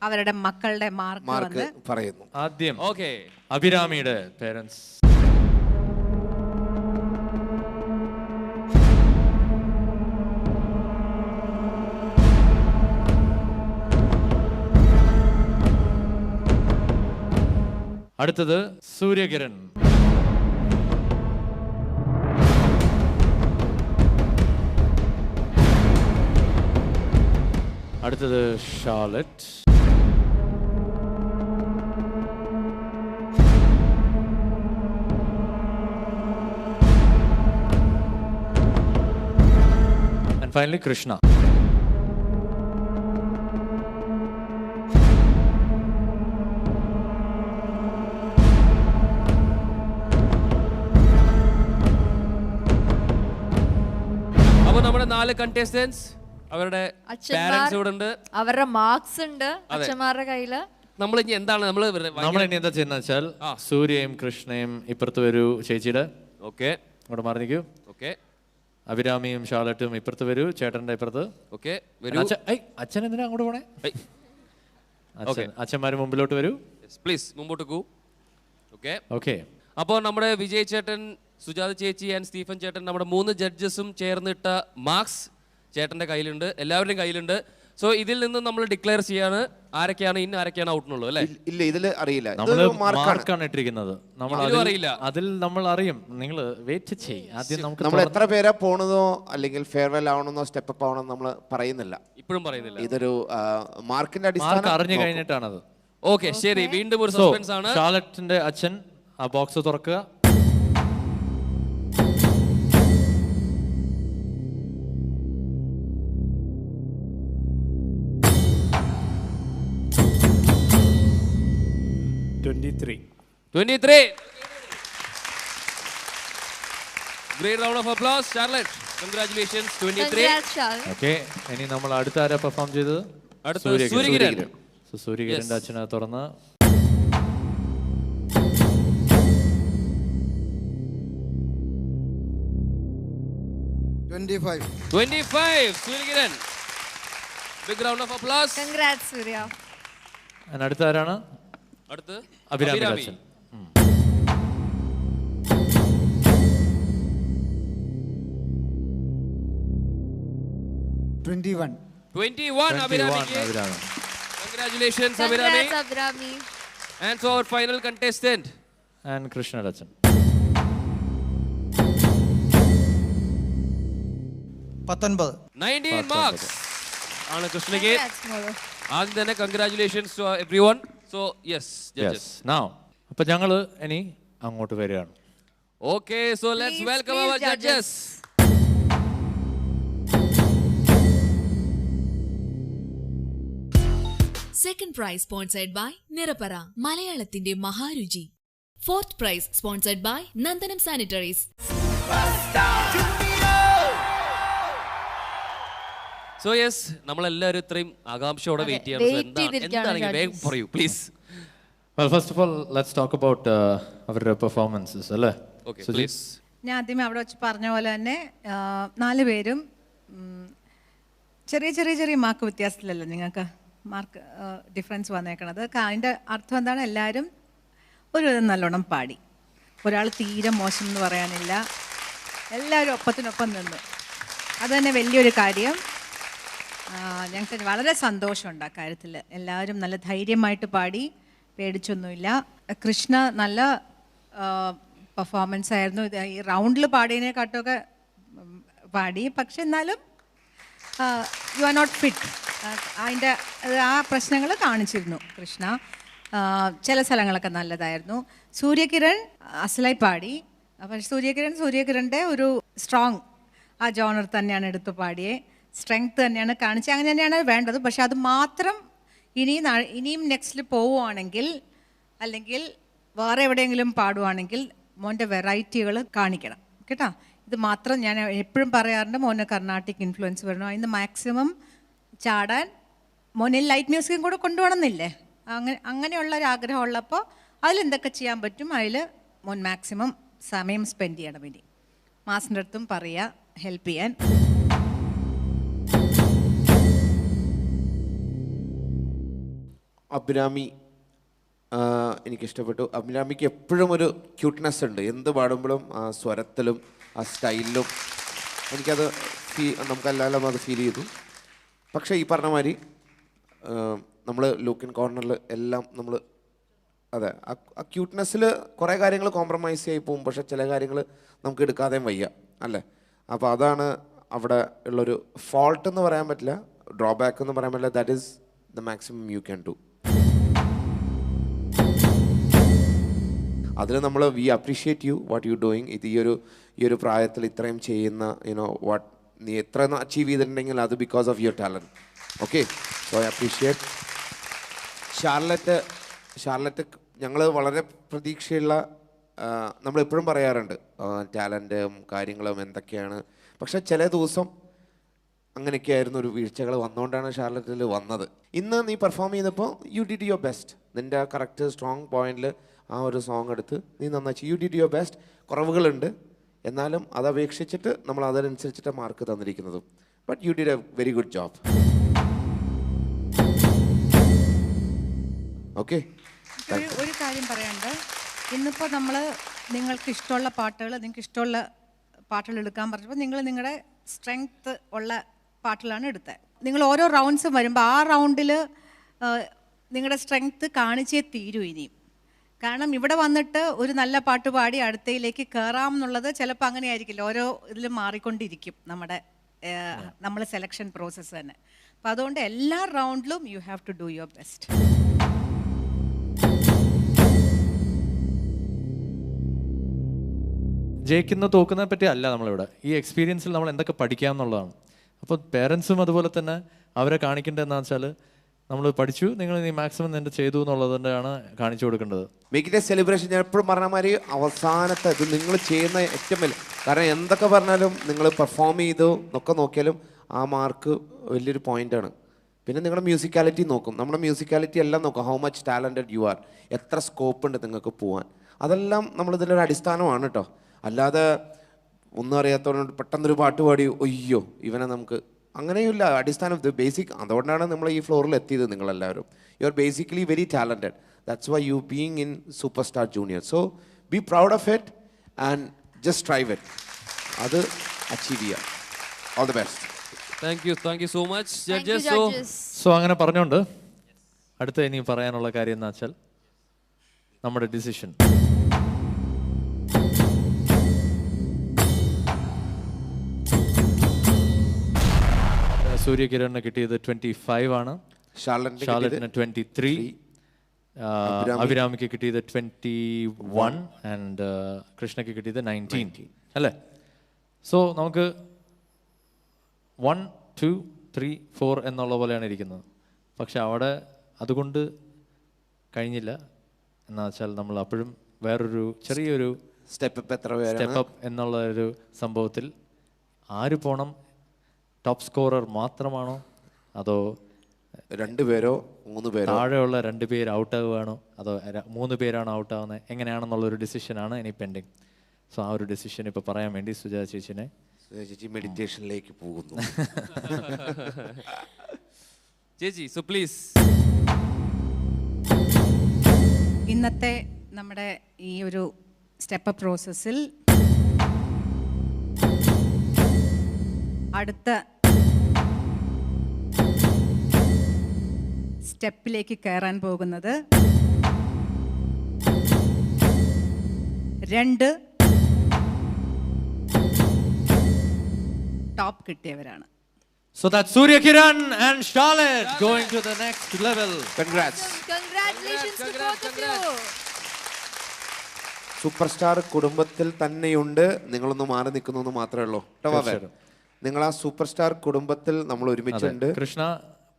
അവരുടെ മക്കളുടെ മാർക്ക് പറയുന്നു. ആദ്യം ഓക്കെ, അഭിരാമിയുടെ പേരൻസ്. അടുത്തത് സൂര്യകിരൺ. അടുത്തത് ഷാർലറ്റ്. And finally Krishna. അപ്പൊ നമ്മുടെ 4 കണ്ടസ്റ്റന്റ്സ് അവരുടെ പാരന്റ്സ് ഇവിടെ ഉണ്ട്, അവരുടെ മാർക്സ് ഉണ്ട് അച്ഛന്മാരുടെ കയ്യില്. നമ്മൾ ഇനി എന്താണ് നമ്മൾ ഇനി എന്താ ചെയ്യുന്ന വെച്ചാൽ സൂര്യയും കൃഷ്ണയും ഇപ്പുറത്ത് വരൂ ചേച്ചിയുടെ. ഓക്കെ, അങ്ങോട്ട് മാറി നിൽക്കൂ. ഓക്കെ, അഭിരാമിയും ഷാർലറ്റും ഇപ്പുറത്ത് വരൂ, ചേട്ടന്റെ ഇപ്പുറത്ത്. ഓക്കെ, വരൂ. അച്ഛൻ എന്തിനാ അങ്ങോട്ട് പോണേ? അച്ഛന്മാര് മുമ്പിലോട്ട് വരൂ പ്ലീസ്, മുമ്പോട്ട് പോ. Okay, okay. അപ്പോൾ നമ്മുടെ വിജയ് ചേട്ടൻ, സുജാത ചേച്ചി ആൻഡ് സ്റ്റീഫൻ ചേട്ടൻ, നമ്മുടെ 3 ജഡ്ജസും ചേർന്നിട്ട മാർക്സ് ചേട്ടന്റെ കയ്യിലുണ്ട്, എല്ലാവരുടെയും കയ്യിലുണ്ട്. സോ ഇതിൽ നിന്ന് നമ്മൾ ഡിക്ലെയർ ചെയ്യാണ് ആരൊക്കെയാണ് ഇൻ, ആരൊക്കെയാണ് ഔട്ട് എന്നുള്ളത് അല്ലേ? ഇല്ല, ഇതില് അറിയില്ല. നമ്മള് മാർക്കാണ് ഇട്ടിരിക്കുന്നത്. അറിയില്ല, അതിൽ നമ്മൾ അറിയും. നിങ്ങൾ വെയിറ്റ് ചെയ്യ്. ആദ്യം നമ്മൾ എത്ര പേരാ പോണതോ അല്ലെങ്കിൽ ഫെയർവെൽ ആവണമെന്നോ സ്റ്റെപ്പ് അപ്പ് ആവണമെന്നോ നമ്മൾ പറയുന്നില്ല, ഇപ്പോഴും പറയുന്നില്ല. ഇതൊരു മാർക്കിന്റെ മാർക്ക് അടിസ്ഥാനം അറിഞ്ഞു കഴിഞ്ഞിട്ടാണത്. ഓക്കെ, ശരി, വീണ്ടും ഒരു സസ്പെൻസ് ആണ്. ഷാർലറ്റിന്റെ അച്ഛൻ ആ ബോക്സ് തുറക്കുക. Great round of applause, Charlotte. Congratulations, 23. Okay, ഇനി നമ്മൾ അടുത്ത ആരാ പെർഫോം ചെയ്തത്? സൂര്യകിരൺ. സൂര്യകിരന്റെ അച്ഛനെ തുറന്ന് 25, Surya Kiran. Big round of applause. Congrats, Surya. അടുത്ത ആരാണ്? അടുത്ത് അഭിരാമി അഭിരാമി. രാജൻ. 21. 21 അഭിരാമിക്ക്. Abhirami. Congratulations Abhirami. Congrats, Abhirami. And so our final contestant. And Krishnarajan. 19 marks ആണ് കൃഷ്ണയ്ക്ക്. Congrats, മോളു. ആദ്യം തന്നെ congratulations to everyone. So yes judges. Now അപ്പോൾ ഞങ്ങൾ ഇനി അങ്ങോട്ട് വരികയാണ്. Okay so let's Please, welcome please, our judges. Second prize sponsored by Nirapara മലയാളത്തിന്റെ മഹാരുചി. Fourth prize sponsored by Nandanam sanitaries. So yes നമ്മളെല്ലാവരും ഇത്രയും ആകാംക്ഷയോടെ അതെ, വെയിറ്റ് wait ചെയ്യണം. ചെയ്തിരിക്കുകയാണ് എന്താണെങ്കിൽ വേഗം judges. പറയൂ please. Well, first of all, let's talk about അവരുടെ പെർഫോമൻസസ് അല്ലേ? Okay please. ഞാൻ ആദ്യമേ അവിടെ വെച്ച് പറഞ്ഞ പോലെ തന്നെ 4 പേരും ചെറിയ ചെറിയ ചെറിയ മാർക്ക് വ്യത്യാസത്തിലല്ലേ നിങ്ങൾക്ക് മാർക്ക് ഡിഫറൻസ് വന്നേക്കണത്. അതിൻ്റെ അർത്ഥം എന്താണ്? എല്ലാവരും ഒരുവിധം നല്ലോണം പാടി. ഒരാൾ തീരെ മോശം എന്ന് പറയാനില്ല. എല്ലാവരും ഒപ്പത്തിനൊപ്പം നിന്നു. അത് തന്നെ വലിയൊരു കാര്യം. ഞങ്ങൾക്ക് വളരെ സന്തോഷമുണ്ട് ആ കാര്യത്തിൽ. എല്ലാവരും നല്ല ധൈര്യമായിട്ട് പാടി, പേടിച്ചൊന്നുമില്ല. കൃഷ്ണ നല്ല പെർഫോമൻസ് ആയിരുന്നു. ഈ റൗണ്ടിൽ പാടിയതിനെക്കാട്ടൊക്കെ പാടി. പക്ഷെ എന്നാലും യു ആർ നോട്ട് ഫിറ്റ്. അതിൻ്റെ ആ പ്രശ്നങ്ങൾ കാണിച്ചിരുന്നു കൃഷ്ണ. ചില സ്ഥലങ്ങളൊക്കെ നല്ലതായിരുന്നു. സൂര്യകിരൺ അസലായി പാടി. പക്ഷേ സൂര്യകിരണിൻ്റെ ഒരു സ്ട്രോങ് ആ ജോണർ തന്നെയാണ് എടുത്തു പാടിയേ. സ്ട്രെങ്ത് തന്നെയാണ് കാണിച്ചത്. അങ്ങനെ തന്നെയാണ് വേണ്ടത്. പക്ഷെ അത് മാത്രം ഇനിയും നെക്സ്റ്റിൽ പോവുകയാണെങ്കിൽ അല്ലെങ്കിൽ വേറെ എവിടെയെങ്കിലും പാടുവാണെങ്കിൽ മോൻ്റെ വെറൈറ്റികൾ കാണിക്കണം കേട്ടോ. ഇത് മാത്രം ഞാൻ എപ്പോഴും പറയാറുണ്ട്, മോന് കർണാട്ടിക് ഇൻഫ്ലുവൻസ് വരണം. അതിന് മാക്സിമം ചാടാൻ മോനെ ലൈറ്റ് മ്യൂസിക്കും കൂടെ കൊണ്ടുപോകണമെന്നില്ലേ? അങ്ങനെയുള്ള ഒരു ആഗ്രഹം ഉള്ളപ്പോൾ അതിലെന്തൊക്കെ ചെയ്യാൻ പറ്റും അതിൽ മോൻ മാക്സിമം സമയം സ്പെൻഡ് ചെയ്യണം. ഇനി മാസിൻ്റെ അടുത്തും പറയുക ഹെൽപ്പ് ചെയ്യാൻ. അഭിരാമി എനിക്കിഷ്ടപ്പെട്ടു. അഭിരാമിക്ക് എപ്പോഴും ഒരു ക്യൂട്ട്നെസ് ഉണ്ട്. എന്ത് പാടുമ്പോഴും ആ സ്വരത്തിലും ആ സ്റ്റൈലിലും എനിക്കത് നമുക്കെല്ലാം അത് ഫീൽ ചെയ്തു. പക്ഷേ ഈ പറഞ്ഞ മാതിരി നമ്മൾ ലുക്കിൻ കോർണറിൽ എല്ലാം നമ്മൾ അതെ ആ ക്യൂട്ട്നെസ്സിൽ കുറേ കാര്യങ്ങൾ കോംപ്രമൈസ് ചെയ്ത് പോകും. പക്ഷേ ചില കാര്യങ്ങൾ നമുക്ക് എടുക്കാതെയും വയ്യ അല്ലേ? അപ്പോൾ അതാണ് അവിടെ ഉള്ളൊരു ഫോൾട്ട് എന്ന് പറയാൻ പറ്റില്ല, ഡ്രോബാക്ക് എന്ന് പറയാൻ പറ്റില്ല. That is the maximum you can do. അതിൽ നമ്മൾ V appreciate you what you doing. ഇത് ഈ ഒരു പ്രായത്തിൽ ഇത്രയും ചെയ്യുന്ന വാട്ട് നീ എത്ര അച്ചീവ് ചെയ്തിട്ടുണ്ടെങ്കിൽ അത് because of your talent. Okay, so I appreciate. Charlotte ഞങ്ങൾ വളരെ പ്രതീക്ഷയുള്ള, നമ്മളെപ്പോഴും പറയാറുണ്ട് ടാലൻറ്റും കാര്യങ്ങളും എന്തൊക്കെയാണ്. പക്ഷേ ചില ദിവസം അങ്ങനെയൊക്കെ ആയിരുന്നു ഒരു വീഴ്ചകൾ വന്നുകൊണ്ടാണ് ഷാർലറ്റിൽ വന്നത്. ഇന്ന് നീ പെർഫോം ചെയ്തപ്പോൾ യു ഡിഡ് യുവർ ബെസ്റ്റ്. നിൻ്റെ കറക്റ്റ് സ്ട്രോങ് പോയിന്റിൽ ആ ഒരു സോങ് എടുത്ത് നീ നന്നായി യു ഡിഡ് യുവർ ബെസ്റ്റ്. കുറവുകളുണ്ട്, എന്നാലും അതപേക്ഷിച്ചിട്ട് നമ്മൾ അതിനനുസരിച്ചിട്ട് മാർക്ക് തന്നിരിക്കുന്നത്. But you did a very good job. Okay, ഒരു കാര്യം പറയാനുണ്ട്. ഇന്നിപ്പോൾ നമ്മൾ നിങ്ങൾക്ക് ഇഷ്ടമുള്ള പാട്ടുകൾ എടുക്കാൻ പറഞ്ഞപ്പോൾ നിങ്ങൾ നിങ്ങളുടെ സ്ട്രെങ്ത് ഉള്ള പാട്ടുകളാണ് എടുത്തത്. നിങ്ങൾ ഓരോ റൗണ്ട്സും വരുമ്പോൾ ആ റൗണ്ടിൽ നിങ്ങളുടെ സ്ട്രെങ്ത് കാണിച്ചേ തീരൂ ഇനിയും. കാരണം ഇവിടെ വന്നിട്ട് ഒരു നല്ല പാട്ട് പാടി അടുത്തയിലേക്ക് കയറാം എന്നുള്ളത് ചിലപ്പോൾ അങ്ങനെ ആയിരിക്കില്ല. ഓരോ ഇതിലും മാറിക്കൊണ്ടിരിക്കും നമ്മൾ സെലക്ഷൻ പ്രോസസ്സ് തന്നെ. അപ്പോൾ അതുകൊണ്ട് എല്ലാ റൗണ്ടിലും you have to do your best. ജയിക്കുന്ന തോക്കുന്നതിനെ പറ്റി അല്ല നമ്മളിവിടെ. ഈ എക്സ്പീരിയൻസിൽ നമ്മൾ എന്തൊക്കെ പഠിക്കാം എന്നുള്ളതാണ്. അപ്പോൾ പേരൻസും അതുപോലെ തന്നെ അവരെ കാണിക്കേണ്ടത് എന്താണെന്ന് വെച്ചാൽ നമ്മൾ പഠിച്ചു, നിങ്ങൾ നീ മാക്സിമം നിന്റെ ചെയ്തു എന്നുള്ളതിൻ്റെയാണ് കാണിച്ചു കൊടുക്കേണ്ടത്. Make it A celebration. ഞാൻ എപ്പോഴും പറഞ്ഞ മാതിരി അവസാനത്തെ ഇത് നിങ്ങൾ ചെയ്യുന്ന ഏറ്റവും വലിയ കാരണം എന്തൊക്കെ പറഞ്ഞാലും നിങ്ങൾ പെർഫോം ചെയ്തു എന്നൊക്കെ നോക്കിയാലും ആ മാർക്ക് വലിയൊരു പോയിൻ്റാണ്. പിന്നെ നിങ്ങളുടെ മ്യൂസിക്കാലിറ്റി നോക്കും. നമ്മുടെ മ്യൂസിക്കാലിറ്റി എല്ലാം നോക്കും. How much talented you are, എത്ര സ്കോപ്പ് ഉണ്ട് നിങ്ങൾക്ക് പോകാൻ. അതെല്ലാം നമ്മളിതിലൊരു അടിസ്ഥാനമാണ് കേട്ടോ. അല്ലാതെ ഒന്നും അറിയാത്തവരോട് പെട്ടെന്നൊരു പാട്ട് പാടി ഒയ്യോ ഇവനെ നമുക്ക് അങ്ങനെയില്ല. അടിസ്ഥാനം ബേസിക്. അതുകൊണ്ടാണ് നമ്മൾ ഈ ഫ്ലോറിൽ എത്തിയത് നിങ്ങളെല്ലാവരും. You are basically very talented. That's why you being in Superstar Junior. So be proud of it and just strive it. Adu achieve cheya. All the best. Thank you so much, Thank you, judges. judges. So അങ്ങനെ പറഞ്ഞുകൊണ്ട് അടുത്ത ഇനി പറയാനുള്ള കാര്യം എന്ന് വെച്ചാൽ നമ്മുടെ decision. സൂര്യകിരണിന് കിട്ടിയത് 25 ആണ്, ഷാർലറ്റിന് 23, അഭിരാമിക്ക് കിട്ടിയത് 21 ആൻഡ് കൃഷ്ണയ്ക്ക് കിട്ടിയത് 19 അല്ലേ? സോ നമുക്ക് 1, 2, 3, 4 എന്നുള്ള പോലെയാണ് ഇരിക്കുന്നത്. പക്ഷെ അവിടെ അതുകൊണ്ട് കഴിഞ്ഞില്ല. എന്ന് വെച്ചാൽ നമ്മൾ അപ്പോഴും വേറൊരു ചെറിയൊരു സ്റ്റെപ്പ് അപ്പ് എന്നുള്ള ഒരു സംഭവത്തിൽ ആര് പോണം? ടോപ്പ് സ്കോറർ മാത്രമാണോ അതോ 2 പേരോ 3 പേരോ താഴെയുള്ള 2 പേര് ഔട്ട് ആവുകയാണോ അതോ 3 പേരാണോ ഔട്ട് ആവുന്നത് എങ്ങനെയാണെന്നുള്ളൊരു ഡിസിഷനാണ് ഇനി പെൻഡിങ്. സോ ആ ഒരു ഡിസിഷൻ ഇപ്പോൾ പറയാൻ വേണ്ടി സുജാത ചേച്ചിനെ മെഡിറ്റേഷനിലേക്ക് പോകുന്നു. ചേച്ചി, സോ പ്ലീസ്. ഇന്നത്തെ നമ്മുടെ ഈ ഒരു സ്റ്റെപ്പ് പ്രോസസ്സിൽ അടുത്ത സ്റ്റെപ്പിലേക്ക് കയറാൻ പോകുന്നത് 2 top കിട്ടിയവരാണ്. So that's Surya Kiran and Charlotte going to the next level. Congrats. Congratulations to both of you. Super star കുടുംബത്തിൽ തന്നെയുണ്ട്, നിങ്ങളൊന്ന് മാറി നിൽക്കുന്നു മാത്രമേ ഉള്ളൂ. നിങ്ങൾ ആ സൂപ്പർ സ്റ്റാർ കുടുംബത്തിൽ നമ്മൾ ഒരുമിച്ചുണ്ട്. കൃഷ്ണ,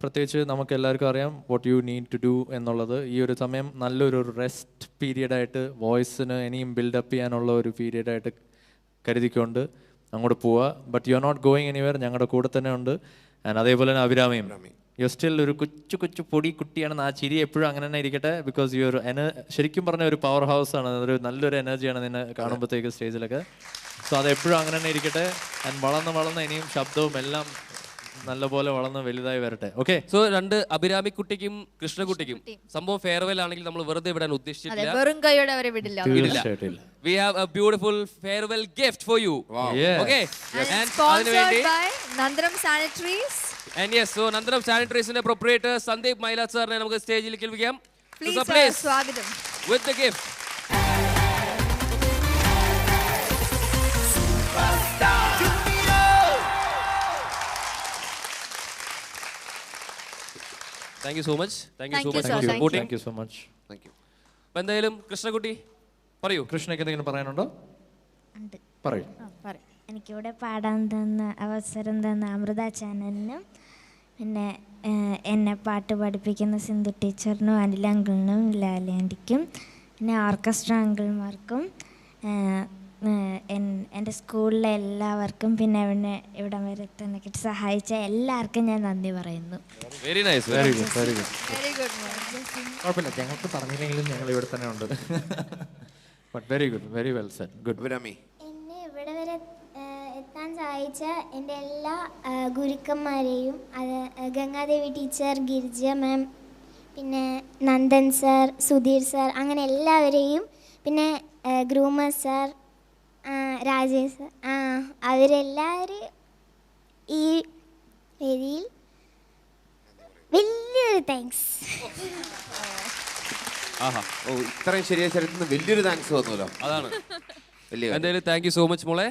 പ്രത്യേകിച്ച് നമുക്ക് എല്ലാവർക്കും അറിയാം what you need to do എന്നുള്ളത്. ഈ ഒരു സമയം നല്ലൊരു റെസ്റ്റ് പീരിയഡായിട്ട് വോയിസിന് ഇനിയും ബിൽഡപ്പ് ചെയ്യാനുള്ള ഒരു പീരിയഡായിട്ട് കരുതിക്കൊണ്ട് അങ്ങോട്ട് പോവുക. But you are not going anywhere, ഞങ്ങളുടെ കൂടെ തന്നെ ഉണ്ട്. ആൻഡ് അതേപോലെ തന്നെ അഭിരാമിയും യു സ്റ്റിൽ ഒരു കൊച്ചു പൊടി കുട്ടിയാണെന്ന് ആ ചിരി എപ്പോഴും അങ്ങനെ തന്നെ ഇരിക്കട്ടെ. ബിക്കോസ് യു ശരിക്കും പറഞ്ഞ ഒരു പവർ ഹൗസ് ആണ്, ഒരു നല്ലൊരു എനർജിയാണ് നിന്നെ കാണുമ്പോഴത്തേക്ക് സ്റ്റേജിലൊക്കെ. സോ അതെപ്പോഴും അങ്ങനെ തന്നെ ഇരിക്കട്ടെ. ആൻഡ് വളർന്ന് ഇനിയും ശബ്ദവും എല്ലാം നല്ലപോലെ വളർന്ന് വലുതായി വരട്ടെ. ഓക്കെ. സോ 2 അഭിരാമി കുട്ടിക്കും കൃഷ്ണകുട്ടിക്കും സംഭവം ഫെയർവെൽ ആണെങ്കിൽ നമ്മൾ വെറുതെ വിടാൻ ഉദ്ദേശിച്ചിട്ടില്ല. വെറും കൈയോടെ അവരെ വിടില്ല. We have a beautiful farewell gift for you. Wow. Yes. Okay. And sponsored by Nandanam Sanitaries. And yes, so Nandanam Sanitaries ന്റെ proprietor Sandeep Mailat sir ne നമുക്ക് സ്റ്റേജിലേക്ക് വിളിക്കാം. Please sir, സ്വാഗതം. With the gift. Thank you so much. Thank you so much for supporting. Thank you so much. Thank you. അപ്പോൾ എന്തായാലും കൃഷ്ണകുട്ടി പറയൂ. കൃഷ്ണയ്ക്ക് എന്തെങ്കിലും പറയാനുണ്ടോ? പറയൂ. എനിക്കിവിടെ പാടാൻ തന്ന അവസരം തന്ന അമൃത ചാനലിനും പിന്നെ എന്നെ പാട്ട് പഠിപ്പിക്കുന്ന സിന്ധു ടീച്ചറിനും അനിൽ അങ്കിളിനും ലാലിയാൻറ്റിക്കും പിന്നെ ഓർക്കസ്ട്ര അങ്കിൾമാർക്കും എൻ്റെ സ്കൂളിലെ എല്ലാവർക്കും പിന്നെ ഇവിടം വരെ തന്നെ സഹായിച്ച എല്ലാവർക്കും ഞാൻ നന്ദി പറയുന്നു. Very nice. Very good. Very good. Very good. കുഴപ്പമില്ല, ഞങ്ങൾക്ക് പറഞ്ഞില്ലെങ്കിലും ഞങ്ങൾ ഇവിടെ തന്നെ ഉണ്ട്. But very good, very well said. Good. Abhirami, എന്നെ ഇവിടെ വരെ എത്താൻ സഹായിച്ച എൻ്റെ എല്ലാ ഗുരുക്കന്മാരെയും, അത് ഗംഗാദേവി ടീച്ചർ, ഗിരിജ മാം, പിന്നെ നന്ദൻ സാർ, സുധീർ സാർ, അങ്ങനെ എല്ലാവരെയും, പിന്നെ ഗ്രൂമർ സാർ, രാജേഷ് സാർ, അവരെല്ലാവരും ഈ വേദിയിൽ വലിയൊരു താങ്ക്സ്. ഓ ഇത്രയും ശരിയായ ചരിത്രത്തിന് വലിയൊരു താങ്ക്സ് തോന്നുമല്ലോ. അതാണ് വലിയ എന്തായാലും താങ്ക് യു സോ മച്ച് മോളെ.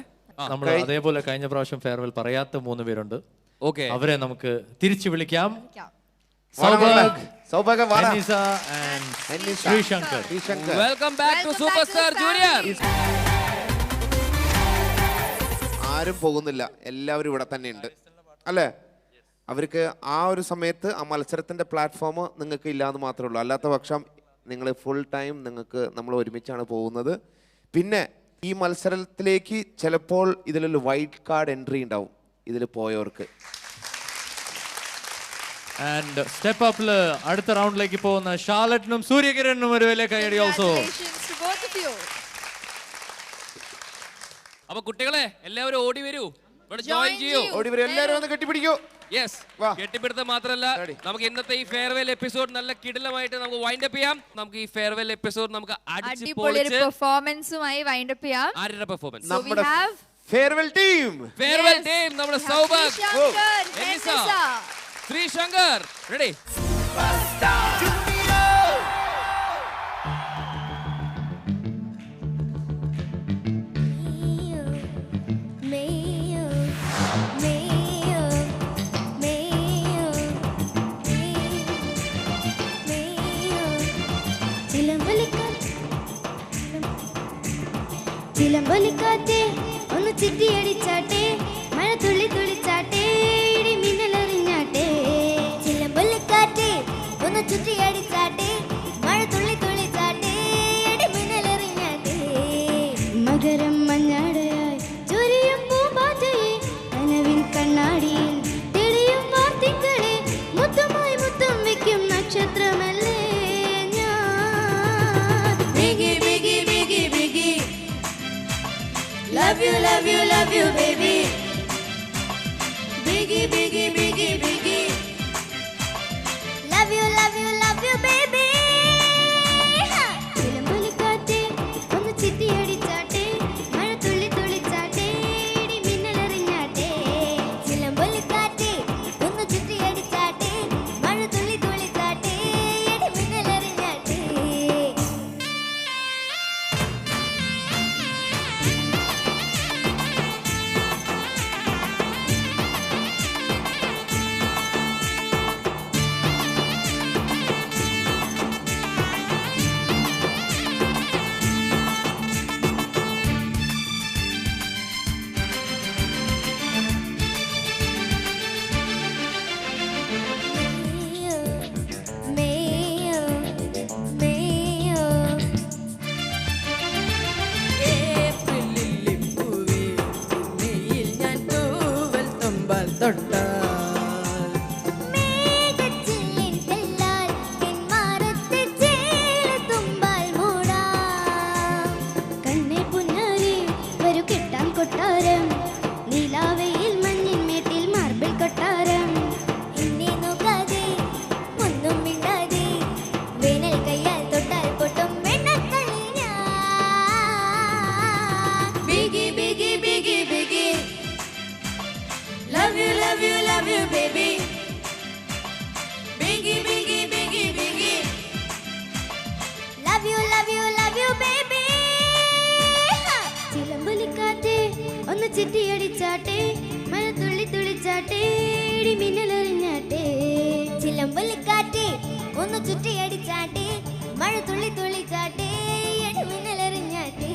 നമ്മൾ അതേപോലെ കഴിഞ്ഞ പ്രാവശ്യം ഫെയർവെൽ പറയാത്ത 3 പേരുണ്ട്. ഓക്കെ, അവരെ നമുക്ക് തിരിച്ചു വിളിക്കാം. Saubhagya Sreeshankar. Welcome back to super star junior. ആരും പോകുന്നില്ല, എല്ലാവരും ഇവിടെ തന്നെ ഉണ്ട് അല്ലേ? അവർക്ക് ആ ഒരു സമയത്ത് ആ മത്സരത്തിന്റെ പ്ലാറ്റ്ഫോം നിങ്ങൾക്ക് ഇല്ലാന്ന് മാത്രമേ ഉള്ളൂ. അല്ലാത്ത പക്ഷം നിങ്ങൾ ഫുൾ ടൈം നമ്മൾ ഒരുമിച്ചാണ് പോകുന്നത്. പിന്നെ ഈ മത്സരത്തിലേക്ക് ചിലപ്പോൾ ഇതിലൊരു വൈൽഡ് കാർഡ് എൻട്രി ഉണ്ടാവും ഇതിൽ പോയവർക്ക്. ആൻഡ് സ്റ്റെപ്പ് അപ്പില് അടുത്ത റൗണ്ടിലേക്ക് പോകുന്ന ഷാർലറ്റിനും സൂര്യകിരണിനും ഒരു വലിയ കൈയടി ഓൾസോ. അപ്പൊ കുട്ടികളെ എല്ലാവരും ഓടി വരൂ, ഇവിടെ ജോയിൻ ചെയ്യൂ. ഓടി വരൂ, എല്ലാവരും ഒന്ന് കെട്ടിപ്പിടിക്കൂ. യെസ്, കെട്ടിപ്പിടുത്തം മാത്രമല്ല, നമുക്ക് ഇന്നത്തെ ഈ ഫെയർവെൽ എപ്പിസോഡ് നല്ല കിടിലമായിട്ട് നമുക്ക് വൈൻഡ് അപ്പ് ചെയ്യാം. നമുക്ക് ഈ ഫെയർവെൽ എപ്പിസോഡ് നമുക്ക് അടിപൊളി ഒരു പെർഫോമൻസുമായി വൈൻഡ് അപ്പ് ചെയ്യാം. ആരുടെ പെർഫോമൻസ്? നമ്മുടെ ഫെയർവെൽ ടീം. ഫെയർവെൽ ടീം, നമ്മുടെ സൗഭാഗ്, എലിസ, ശ്രീശങ്കർ. റെഡി? ചിലമ്പൊലിക്കാറ്റേ ഒന്ന് ചിറ്റിയടിച്ചാട്ടെ, മഴ തുള്ളി തുള്ളിച്ചാട്ടെ, ഇടി മിന്നലെറിഞ്ഞാട്ടെ. ചിലമ്പൊലിക്കാറ്റേ ഒന്ന് ചുറ്റിയടിച്ചാട്ടെ, മഴ തുള്ളി തുള്ളിച്ചാട്ടെ, ഇടി മിന്നലെറിഞ്ഞാട്ടെ. മകരം മഞ്ഞാടയായി ചൊരിയും പൂമ്പാറ്റയെ, കനവിൻ കണ്ണാടിയിൽ തെളിയും വാർത്തിങ്കളെ, മുത്തമായി മുത്തം വയ്ക്കും നക്ഷത്രമല്ലേ ഞാൻ. ബിഗി ബിഗി ബിഗി ബിഗി love you, love you, love you, baby. Biggie, biggie, biggie, biggie. Love you, love you, love you, baby. ചിലമ്പൊലിക്കാറ്റേ ഒന്ന് ചിറ്റിയടിച്ചാട്ടെ, മഴ തുള്ളി തുള്ളിച്ചാട്ടെ, ഇടി മിന്നലെറിഞ്ഞാട്ടെ. ചിലമ്പൊലിക്കാറ്റേ ഒന്ന് ചിറ്റിയടിച്ചാട്ടെ, മഴ തുള്ളി തുള്ളിച്ചാട്ടെ, ഇടി മിന്നലെറിഞ്ഞാട്ടെ. ചിറ്റിയടിച്ചാട്ടെ, മഴ തുള്ളി തുള്ളിച്ചാട്ടെ, ഇടി മിന്നലെറിഞ്ഞാട്ടെ. ചിലമ്പൊലിക്കാറ്റേ ഒന്ന് ചുറ്റിയടിച്ചാട്ടെ, മഴ തുള്ളി തുള്ളിച്ചാട്ടെ, ഇടി മിന്നലെറിഞ്ഞാട്ടെ.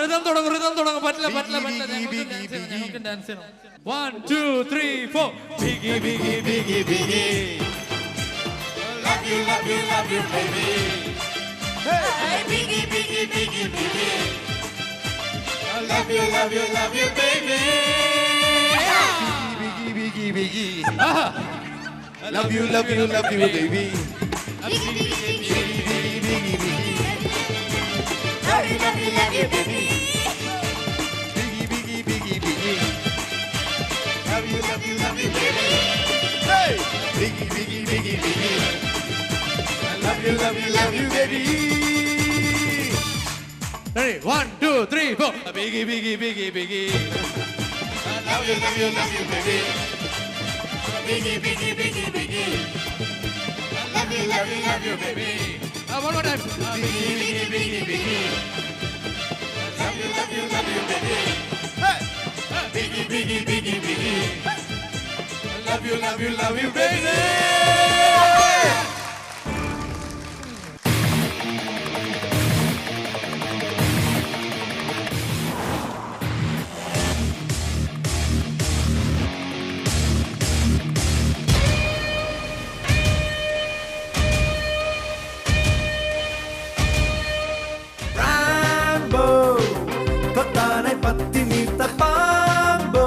റിതം തുടങ്ങും. പറ്റില്ല. ഞങ്ങൾക്ക് ഡാൻസ് ചെയ്യണം. 1 2 3 4. ബിഗി ബിഗി ബിഗി ബിഗി. Love you, baby. Hey, biggie, biggie, biggie, biggie. Love you, baby. Biggie, biggie, biggie. Love you, baby. Biggie, biggie, biggie, biggie, biggie. Love you, baby. Biggie, biggie, biggie, biggie. Love you, baby. Hey! Biggie, biggie, biggie, biggie. Love you, baby. Ready? 1 2 3 4. Biggie biggie biggie biggie. Love you, baby. Biggie, biggie, biggie, biggie. Love you, baby. One more time. Biggie, biggie, biggie, biggie. Love you, baby. Hey! Biggie, biggie, biggie, biggie. Love you, baby. Rambo, കൊത്താനെ പത്തി Neetha പാമ്പോ,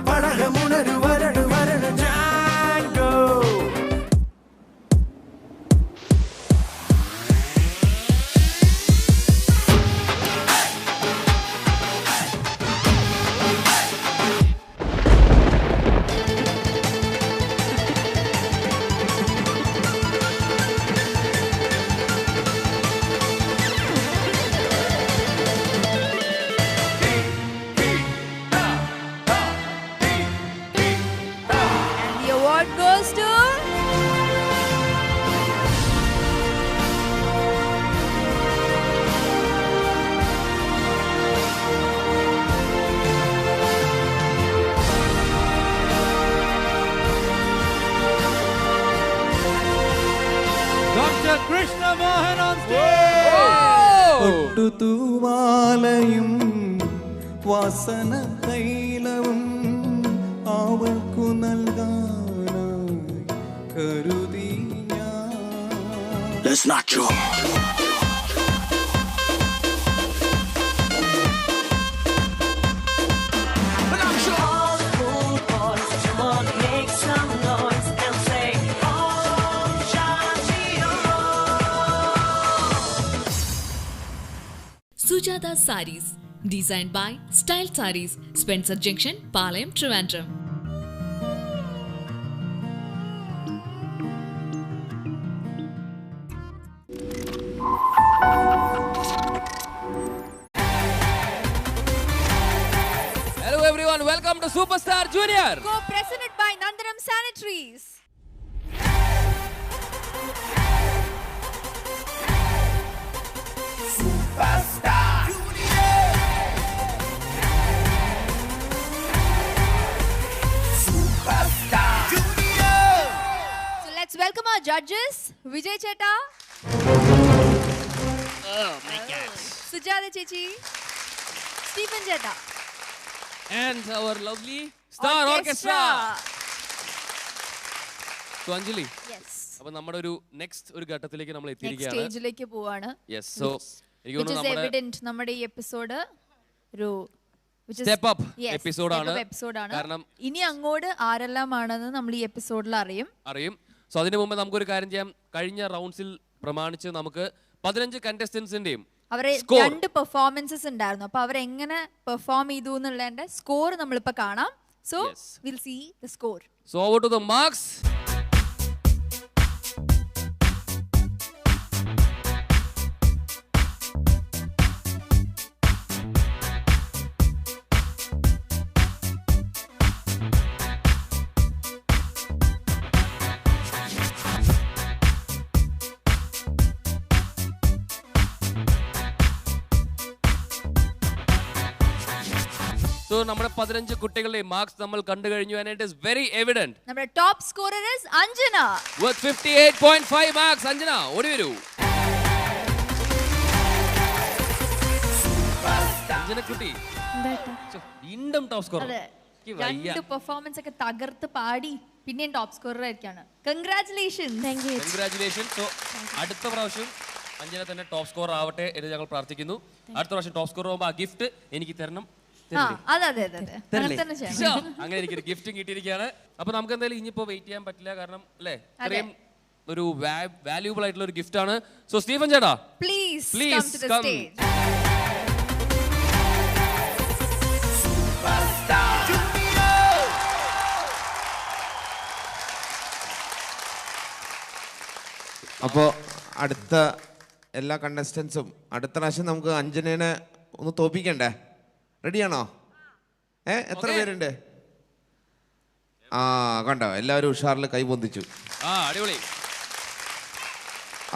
പടകമുണരു വരണു Jango. And the award goes to Dr. Krishna Mohan on stage. ഒട്ടുതൂവാലയും വാസന തൈലവും അവൾക്കു നൽകാനായി കരുതി ഞാൻ. That's not true. Sujata Sarees, designed by Style Sarees, Spencer Junction, Palayam, Trivandrum. Hello everyone, welcome to Superstar Junior. co-presented by Nandanam Sanitaries. Superstar Junior. Superstar Junior. So let's welcome our judges, Vijay Cheta, Oh my God. Sujata Chechi, Stephen Cheta. And our lovely Star Orchestra. So Anjali, Yes. അപ്പോൾ നമ്മുടെ ഒരു next ഒരു ഘട്ടത്തിലേക്ക് നമ്മൾ Next എത്തിയിരിക്കുകയാണ്. സ്റ്റേജിലേക്ക് പോവാണ്. Yes, so എനിക്ക് Which is തോന്നുന്നു നമ്മുടെ evident നമ്മുടെ ഈ എപ്പിസോഡ് ഒരു സ്റ്റെപ്പ് അപ്പ് എപ്പിസോഡാണ്. എപ്പിസോഡാണ്. കാരണം ഇനി അങ്ങോട്ട് ആരെല്ലാമാണെന്ന് നമ്മൾ ഈ എപ്പിസോഡിൽ അറിയും. സോ അതിനു മുമ്പ് നമുക്കൊരു കാര്യം ചെയ്യാം. കഴിഞ്ഞ റൗണ്ട്സിൽ പ്രമാണിച്ച് നമുക്ക് 15 കണ്ടസ്റ്റൻസിന്റെയും അവരെ 2 പെർഫോമൻസസ് ഉണ്ടായിരുന്നു. അപ്പൊ അവരെങ്ങനെ പെർഫോം ചെയ്തു എന്നുള്ളതിന്റെ സ്കോർ നമ്മളിപ്പോ കാണാം. So will see the score. So over to the marks. So നമ്മുടെ 15 കുട്ടികളുടെ മാർക്സ് നമ്മൾ കണ്ടു കഴിഞ്ഞു and it is very evident. നമ്മുടെ top scorer is Anjana with 58.5 marks. Anjana, ഓടി വരൂ. അഞ്ജനക്കുട്ടി എന്താ വീണ്ടും ടോപ്പ് സ്കോർ. രണ്ട് പെർഫോമൻസ് ഒക്കെ തകർത്ത് പാടി പിന്നെയും ടോപ്പ് സ്കോറർ ആയിരിക്കാണ്. കൺഗ്രാറ്റുലേഷൻ. സോ അടുത്ത പ്രാവശ്യം അഞ്ജന തന്നെ ടോപ്പ് സ്കോർ ആവട്ടെ എന്ന് ഞങ്ങൾ പ്രാർത്ഥിക്കുന്നു. അടുത്ത പ്രാവശ്യം ടോപ്പ് സ്കോർ ആവുമ്പോൾ ആ ഗിഫ്റ്റ് എനിക്ക് തരണം. അങ്ങനെ എനിക്കൊരു ഗിഫ്റ്റും കിട്ടിയിരിക്കുകയാണ്. അപ്പൊ നമുക്ക് എന്തായാലും ഇനിയിപ്പോ വെയിറ്റ് ചെയ്യാൻ പറ്റില്ല, കാരണം അല്ലേ അത്രയും ഒരു വാല്യൂബിൾ ആയിട്ടുള്ള ഒരു ഗിഫ്റ്റ് ആണ്. സോ സ്റ്റീഫൻ ചേട്ടാ പ്ലീസ് കം. അപ്പോൾ അടുത്ത എല്ലാ കണ്ടസ്റ്റൻസും അടുത്ത പ്രാവശ്യം നമുക്ക് അഞ്ജനേനെ ഒന്ന് തോപ്പിക്കണ്ടേ? റെഡിയാണോ? എത്ര പേരുണ്ട്? കണ്ടോ, എല്ലാവരും ഉഷാറിൽ കൈ പൊന്തിച്ചു. അടിപൊളി.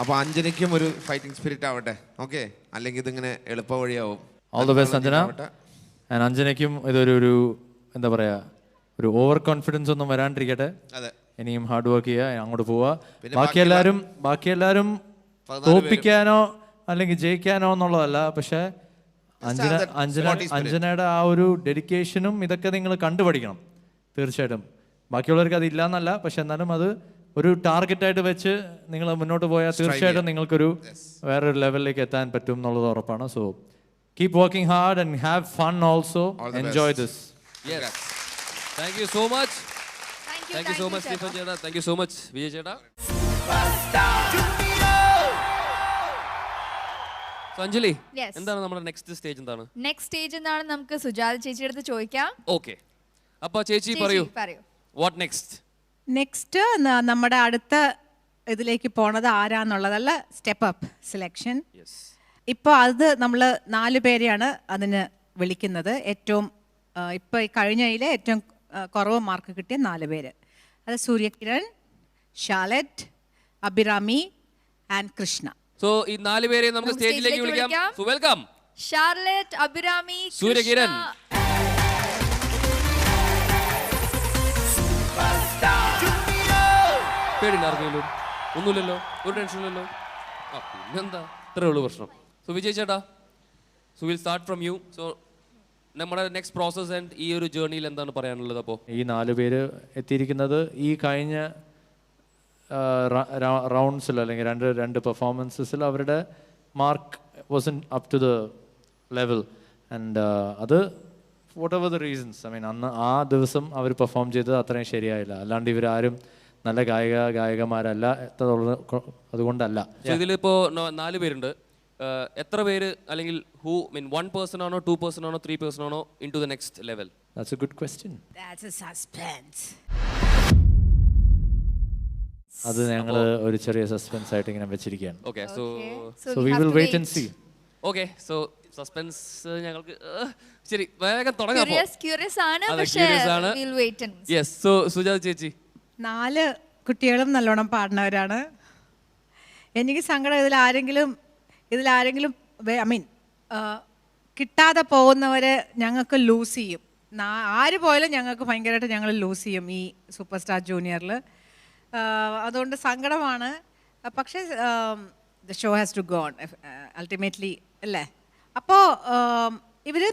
അപ്പോൾ അഞ്ജനയ്ക്കും ഒരു ഫൈറ്റിംഗ് സ്പിരിറ്റ് ആവട്ടെ. ഓക്കെ, അല്ലെങ്കിൽ ഇതിങ്ങനെ എളുപ്പ വഴിയാവും. All the best Anjana. And അഞ്ജനയ്ക്കും ഇതൊരു എന്താ പറയുക, ഒരു ഓവർ കോൺഫിഡൻസ് ഒന്നും വരാണ്ടിരിക്കട്ടെ. ഇനിയും ഹാർഡ് വർക്ക് ചെയ്യുക, അങ്ങോട്ട് പോവുക. ബാക്കി എല്ലാവരും തോപ്പിക്കാനോ അല്ലെങ്കിൽ ജയിക്കാനോ എന്നുള്ളതല്ല, പക്ഷേ അഞ്ജനയുടെ ആ ഒരു ഡെഡിക്കേഷനും ഇതൊക്കെ നിങ്ങൾ കണ്ടുപഠിക്കണം തീർച്ചയായിട്ടും. ബാക്കിയുള്ളവർക്ക് അതില്ല എന്നല്ല, പക്ഷെ എന്നാലും അത് ഒരു ടാർഗറ്റായിട്ട് വെച്ച് നിങ്ങൾ മുന്നോട്ട് പോയാൽ തീർച്ചയായിട്ടും നിങ്ങൾക്കൊരു വേറൊരു ലെവലിലേക്ക് എത്താൻ പറ്റും എന്നുള്ളത് ഉറപ്പാണ്. So keep working hard and have fun also. Enjoy this. Thank you so much. Thank you so much, Stephen ചേട്ടാ. Thank you so much, Vijay ചേട്ടാ. അഞ്ജലി, എന്താണ് നമ്മുടെ നെക്സ്റ്റ് സ്റ്റേജ്? എന്താണ് നെക്സ്റ്റ് സ്റ്റേജ്? എന്താണ് നമുക്ക് സുജാത ചേച്ചിയുടെ അടുത്ത് ചോദിക്കാം. ഓക്കെ, അപ്പോൾ ചേച്ചി പറയൂ, വാട്ട് നെക്സ്റ്റ് നമ്മുടെ അടുത്ത ഇതിലേക്ക് പോണത് ആരാന്നുള്ളതല്ല, സ്റ്റെപ്പ് അപ്പ് സെലക്ഷൻ. ഇപ്പോൾ അത് നമ്മൾ 4 പേരെയാണ് അതിന് വിളിക്കുന്നത്. ഏറ്റവും ഇപ്പോൾ കഴിഞ്ഞതിലെ ഏറ്റവും കുറവ് മാർക്ക് കിട്ടിയ 4 പേര്. അത് Suryakiran, Charlotte, Abhirami and Krishna. So ഈ 4 പേരെ നമുക്ക് സ്റ്റേജിലേക്ക് വിളിക്കാം. So welcome Charlotte, Abhirami, Suryakiran. പേടിണ്ടാർക്കെങ്കിലും ഒന്നുമില്ലല്ലോ, ഒരു ടെൻഷനില്ലല്ലോ. പിന്നെന്താ, ഇത്രേ ഉള്ളൂ പ്രശ്നം. സോ വിജയ് ചേട്ടാ, so will start from you. So നമ്മുടെ നെക്സ്റ്റ് പ്രോസസ് ആൻഡ് ഈ ഒരു ജേർണിയിൽ എന്താണ് പറയാനുള്ളത്? അപ്പോൾ ഈ 4 പേര് എത്തിയിരിക്കുന്നത് ഈ കഴിഞ്ഞ റൗണ്ട്സിൽ അല്ലെങ്കിൽ രണ്ട് പെർഫോമൻസസിൽ അവരുടെ mark wasn't up to the level. And അത് whatever the reasons, I mean അന്ന് ആ ദിവസം അവർ പെർഫോം ചെയ്തത് അത്രയും ശരിയായില്ല. അല്ലാണ്ട് ഇവരാരും നല്ല ഗായകമാരല്ല, അതുകൊണ്ടല്ല. ഇതിലിപ്പോൾ 4 പേരുണ്ട്. എത്ര പേര്, അല്ലെങ്കിൽ ഹൂ മീൻ 1 person ആണോ 2 person ആണോ 3 person ആണോ into the next level? That's a good question. That's a suspense. അത് ഞങ്ങൾ ഒരു ചെറിയ സസ്പെൻസ് ആയിട്ട് ഇങ്ങനെ വെച്ചിരിക്കുകയാണ്. Okay, so we will wait and see. Okay, so suspense ഞങ്ങൾക്ക് ശരി വേഗം തുടങ്ങാം. ക്യൂരിയസ് ആണ്, പക്ഷേ we'll wait and see. Yes. So Sujatha ചേച്ചി, 4 കുട്ടികളും നല്ലോണം പാടുന്നവരാണ്. എനിക്ക് സങ്കടം ഇതിലാരെങ്കിലും ഐ മീൻ കിട്ടാതെ പോകുന്നവരെ ഞങ്ങൾക്ക് ലൂസ് ചെയ്യും. ആര് പോയാലും ഞങ്ങൾക്ക് ഭയങ്കരമായിട്ട് ഞങ്ങൾ ലൂസ് ചെയ്യും ഈ സൂപ്പർ സ്റ്റാർ ജൂനിയറിൽ. അതുകൊണ്ട് സങ്കടമാണ്. പക്ഷേ the show has to go on ultimately അല്ലേ. അപ്പോൾ ഇവരുടെ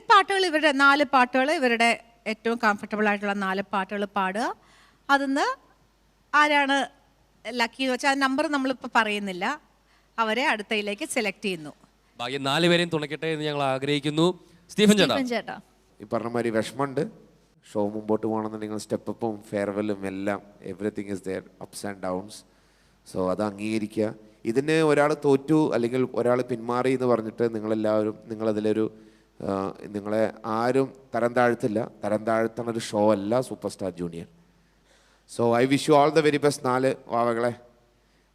4 പാട്ടുകൾ ഇവരുടെ ഏറ്റവും കംഫർട്ടബിൾ ആയിട്ടുള്ള 4 പാട്ടുകൾ പാടുക. അതിന്ന് ആരാണ് ലക്കി എന്ന് വെച്ചാൽ ആ നമ്പർ നമ്മളിപ്പോൾ പറയുന്നില്ല, അവരെ അടുത്തയിലേക്ക് സെലക്ട് ചെയ്യുന്നു. ബാക്കി 4 പേരെയും തുണയ്ക്കട്ടെ എന്ന് ഞങ്ങൾ ആഗ്രഹിക്കുന്നു. സ്റ്റീഫൻ ചേട്ടാ, ഈ പറഞ്ഞ മാതിരി വിഷമമുണ്ട്. ഷോ മുമ്പോട്ട് പോകണമെന്നുണ്ടെങ്കിൽ സ്റ്റെപ്പും ഫെയർവെല്ലും എല്ലാം everything is there, ups and downs. So അത് അംഗീകരിക്കുക. ഇതിന് ഒരാൾ തോറ്റു അല്ലെങ്കിൽ ഒരാൾ പിന്മാറി എന്ന് പറഞ്ഞിട്ട് നിങ്ങളെല്ലാവരും നിങ്ങളെ ആരും തരം താഴ്ത്തില്ല. തരം താഴ്ത്തുന്ന ഒരു ഷോ അല്ല Super star Junior. So I wish you all the very best 4 വാവകളെ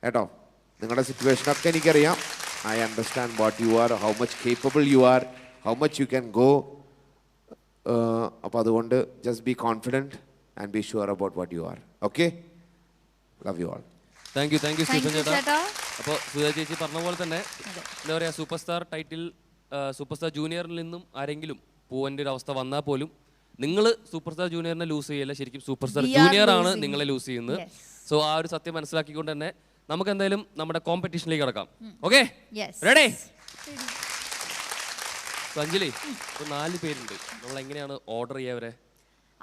കേട്ടോ. നിങ്ങളുടെ സിറ്റുവേഷനൊക്കെ എനിക്കറിയാം. I understand what you are, how much capable you are, how much you can go. അപ്പോൾ അതുകൊണ്ട് just be confident and be sure about what you are. Okay, love you all. Thank you Stephen ചേട്ടാ. അപ്പോൾ സുജാത ചേച്ചി പറഞ്ഞ പോലെ തന്നെ എന്താ പറയുക, super star title Super Star ജൂനിയറിൽ നിന്നും ആരെങ്കിലും പോവേണ്ട ഒരു അവസ്ഥ വന്നാൽ പോലും നിങ്ങൾ സൂപ്പർ സ്റ്റാർ ജൂനിയറിനെ ലൂസ് ചെയ്യല്ല, ശരിക്കും സൂപ്പർ സ്റ്റാർ ജൂനിയർ ആണ് നിങ്ങളെ ലൂസ് ചെയ്യുന്നത്. സോ ആ ഒരു സത്യം മനസ്സിലാക്കിക്കൊണ്ട് തന്നെ നമുക്ക് എന്തായാലും നമ്മുടെ കോമ്പറ്റീഷനിലേക്ക് കടക്കാം. Okay, ready? അഞ്ജലി, ഇപ്പോൾ 4 പേരുണ്ട്. നമ്മൾ എങ്ങനെയാണ് ഓർഡർ ചെയ്യുക അവരെ?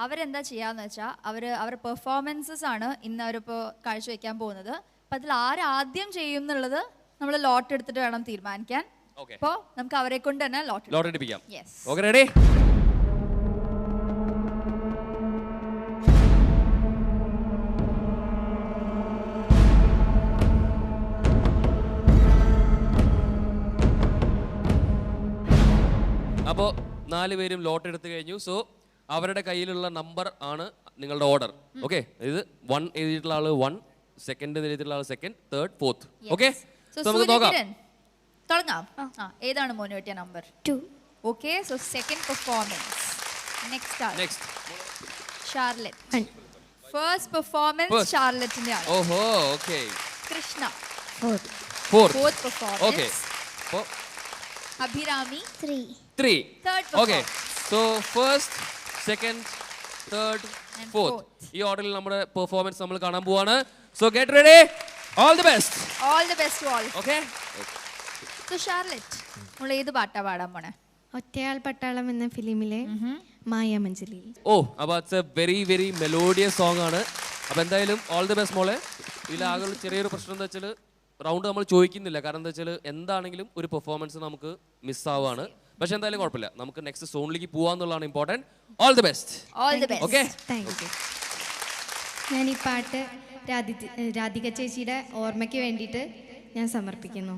അവരെന്താ ചെയ്യാന്ന് വെച്ചാൽ അവരുടെ പെർഫോമൻസസ് ആണ് ഇന്ന് അവരിപ്പോൾ കാഴ്ചവെക്കാൻ പോകുന്നത്. അപ്പം അതിൽ ആരാദ്യം ചെയ്യും എന്നുള്ളത് നമ്മൾ ലോട്ട് എടുത്തിട്ട് വേണം തീരുമാനിക്കാൻ. അപ്പോൾ നമുക്ക് അവരെ കൊണ്ട് തന്നെ ലോട്ട് എടുപ്പിക്കാം. യെസ്. Okay, ready? അപ്പോൾ 4 പേരും ലോട്ട് എടുത്തു കഴിഞ്ഞു. സോ അവരുടെ കയ്യിലുള്ള നമ്പർ ആണ് നിങ്ങളുടെ ഓർഡർ. ഓക്കെ, ഇത് 1 എഴുതിയിട്ടുള്ള ആള് 1, സെക്കൻഡ് എഴുതിയിട്ടുള്ള ആള് സെക്കൻഡ്, തേർഡ്, ഫോർത്ത്. ഓക്കെ, നമുക്ക് നോക്കാം. തുടങ്ങാം. ഏതാണ് മോന് കിട്ടിയ number? 2. Okay, so second performance. Next Charlotte. First performance ഷാർലറ്റിന്റെ ആണ്. ഓഹോ, okay. Krishna. Fourth performance. Okay. അപ്പോൾ Abhirami 3. Third. Okay, so first, second, third, fourth, ഈ ഓർഡറിൽ നമ്മുടെ പെർഫോമൻസ് നമ്മൾ കാണാൻ പോവാണ്. So get ready. All the best. All the best to all. Okay, so Charlotte, നമ്മൾ ഏത് പാട്ടാ പാടാൻ പോണേ? ഒറ്റയാൾ പട്ടാളം എന്ന ഫിലിമിലെ മായാമഞ്ജലി. ഓ, അപ്പോൾ it's A very very melodious song ആണ്. അപ്പോൾ എന്തായാലും ഓൾ ദി ബെസ്റ്റ് മോളെ. ഇതിലാകെ ചെറിയൊരു പ്രശ്നം എന്താ വെച്ചാൽ റൗണ്ട് നമ്മൾ ചോദിക്കുന്നില്ല. കാരണം എന്താ വെച്ചാൽ എന്താണെങ്കിലും ഒരു പെർഫോമൻസ് നമുക്ക് മിസ്സാവാണ്. പക്ഷെ എന്തായാലും കുഴപ്പമില്ല, നമുക്ക് നെക്സ്റ്റ് സോണിലേക്ക് പോവാന്നുള്ളതാണ് important. All the best. Okay, thank you. ഞാൻ ഈ പാട്ട് രാധിക ചേച്ചിയുടെ ഓർമ്മയ്ക്ക് വേണ്ടിയിട്ട് ഞാൻ സമർപ്പിക്കുന്നു.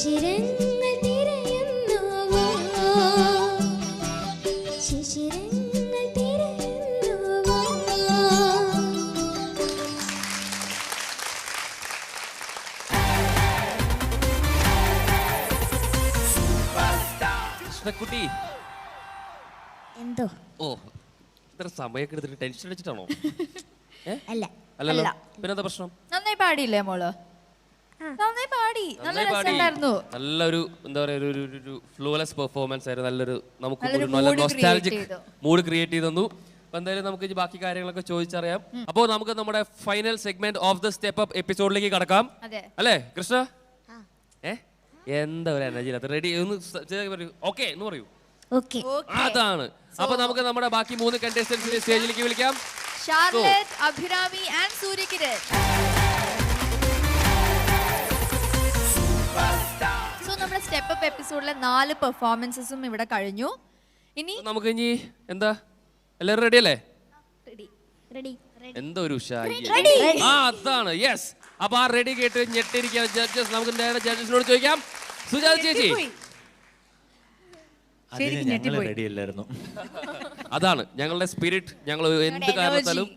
ശിശിരങ്ങൾ തിരയുന്നുവോ ശിശിരങ്ങൾ തിരയുന്നുവോ. കൃഷ്ണക്കുട്ടി എന്തോ ഓ ഇത്ര സമയമൊക്കെ എടുത്തിട്ട് ടെൻഷൻ അടിച്ചിട്ടാണോ? അല്ല അല്ലല്ലോ, പിന്നെന്താ പ്രശ്നം? നന്നായി പാടിയില്ലേ മോള്? നന്നായി പാടി, നല്ല നന്നായി പാടി. രസമുണ്ടായിരുന്നു. നല്ലൊരു എന്താ പറയാ ഒരു ഫ്ലോലെസ് പെർഫോമൻസ് ആയിരുന്നു. നല്ലൊരു നമുക്ക് നല്ലൊരു നല്ല mood നൊസ്റ്റാൾജിക് create ചെയ്തു. മൂഡ് ക്രിയേറ്റ് ചെയ്തു തന്നു. അപ്പൊ എന്തായാലും നമുക്ക് ഇനി ബാക്കി കാര്യങ്ങളൊക്കെ ചോദിച്ചറിയാം. അപ്പോൾ നമുക്ക് നമ്മുടെ final segment of the step up എപ്പിസോഡിലേക്ക് കടക്കാം. അതെ. അല്ലേ കൃഷ്ണ? എന്താ ഒരു എനർജി റെഡി ഒന്ന് പറയൂ. ഓക്കെ എന്ന് പറയൂ. അതാണ്. അപ്പൊ നമുക്ക് നമ്മുടെ ബാക്കി 3 കണ്ടസ്റ്റന്റ്സിനെ സ്റ്റേജിലേക്ക് വിളിക്കാം. Charlotte, Abhirami and Surya Kiran. So നമ്മുടെ സ്റ്റെപ്പ് അപ്പ് എപ്പിസോഡിലെ 4 പെർഫോമൻസസും ഇവിടെ കഴിഞ്ഞു. ഇനി നമുക്ക് ഇനി എന്താ എല്ലാവരും റെഡി അല്ലേ? റെഡി. എന്തോ ഒരു ഉഷായി. ആ അതാണ്. യെസ്. അപ്പൊ ആ റെഡി കേട്ട് ഞെട്ടിരിക്കുക ജഡ്ജസ്. നമുക്ക് നേരെ ജഡ്ജസിനോട് ചോദിക്കാം. സുജാത ചേച്ചി, റെഡി അല്ലായിരുന്നു. അതാണ് ഞങ്ങളുടെ സ്പിരിറ്റ്. ഞങ്ങൾ എന്ത് കാരണത്താലും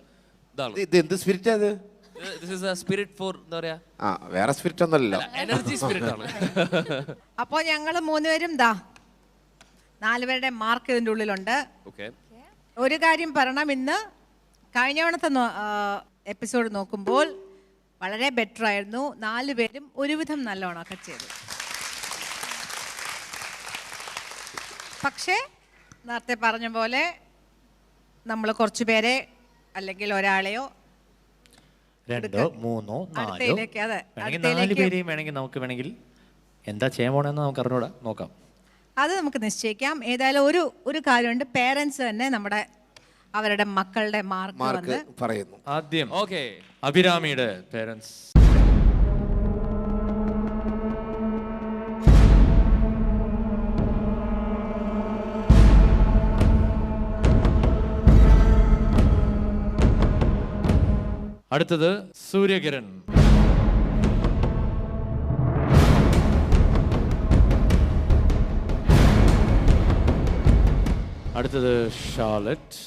ഇതാണ്. ഇത് എന്ത് സ്പിരിറ്റ് അത്? This is a spirit for എന്താ പറയാ, വേറെ സ്പിരിറ്റ് ഒന്നുമല്ലോ, എനർജി സ്പിരിറ്റ് ആണ്. അപ്പോൾ ഞങ്ങൾ 3 പേരും 4 പേരുടെ മാർക്ക് ഇതിൻ്റെ ഉള്ളിലുണ്ട്. ഓക്കെ. ഒരു കാര്യം പറയണം, ഇന്ന് കഴിഞ്ഞ തവണത്തെ എപ്പിസോഡ് നോക്കുമ്പോൾ വളരെ ബെറ്റർ ആയിരുന്നു. 4 പേരും ഒരുവിധം നല്ലോണമൊക്കെ ചെയ്തു. പക്ഷേ നേരത്തെ പറഞ്ഞ പോലെ നമ്മൾ കുറച്ച് പേരെ അല്ലെങ്കിൽ ഒരാളെയോ 2, 3, 4 പേരെയും വേണമെങ്കിൽ നമുക്ക് എന്താ ചെയ്യാൻ പോണെന്ന് നമുക്ക് അറിഞ്ഞൂടാ, നോക്കാം. അത് നമുക്ക് നിശ്ചയിക്കാം. ഏതായാലും ഒരു കാര്യമുണ്ട്, പേരൻസ് തന്നെ നമ്മുടെ അവരുടെ മക്കളുടെ മാർക്ക് പറയുന്നു. ആദ്യം അഭിരാമിയുടെ പേരൻസ്. അടുത്തത് സൂര്യകിരൺ. അടുത്തത് ഷാർലറ്റ്.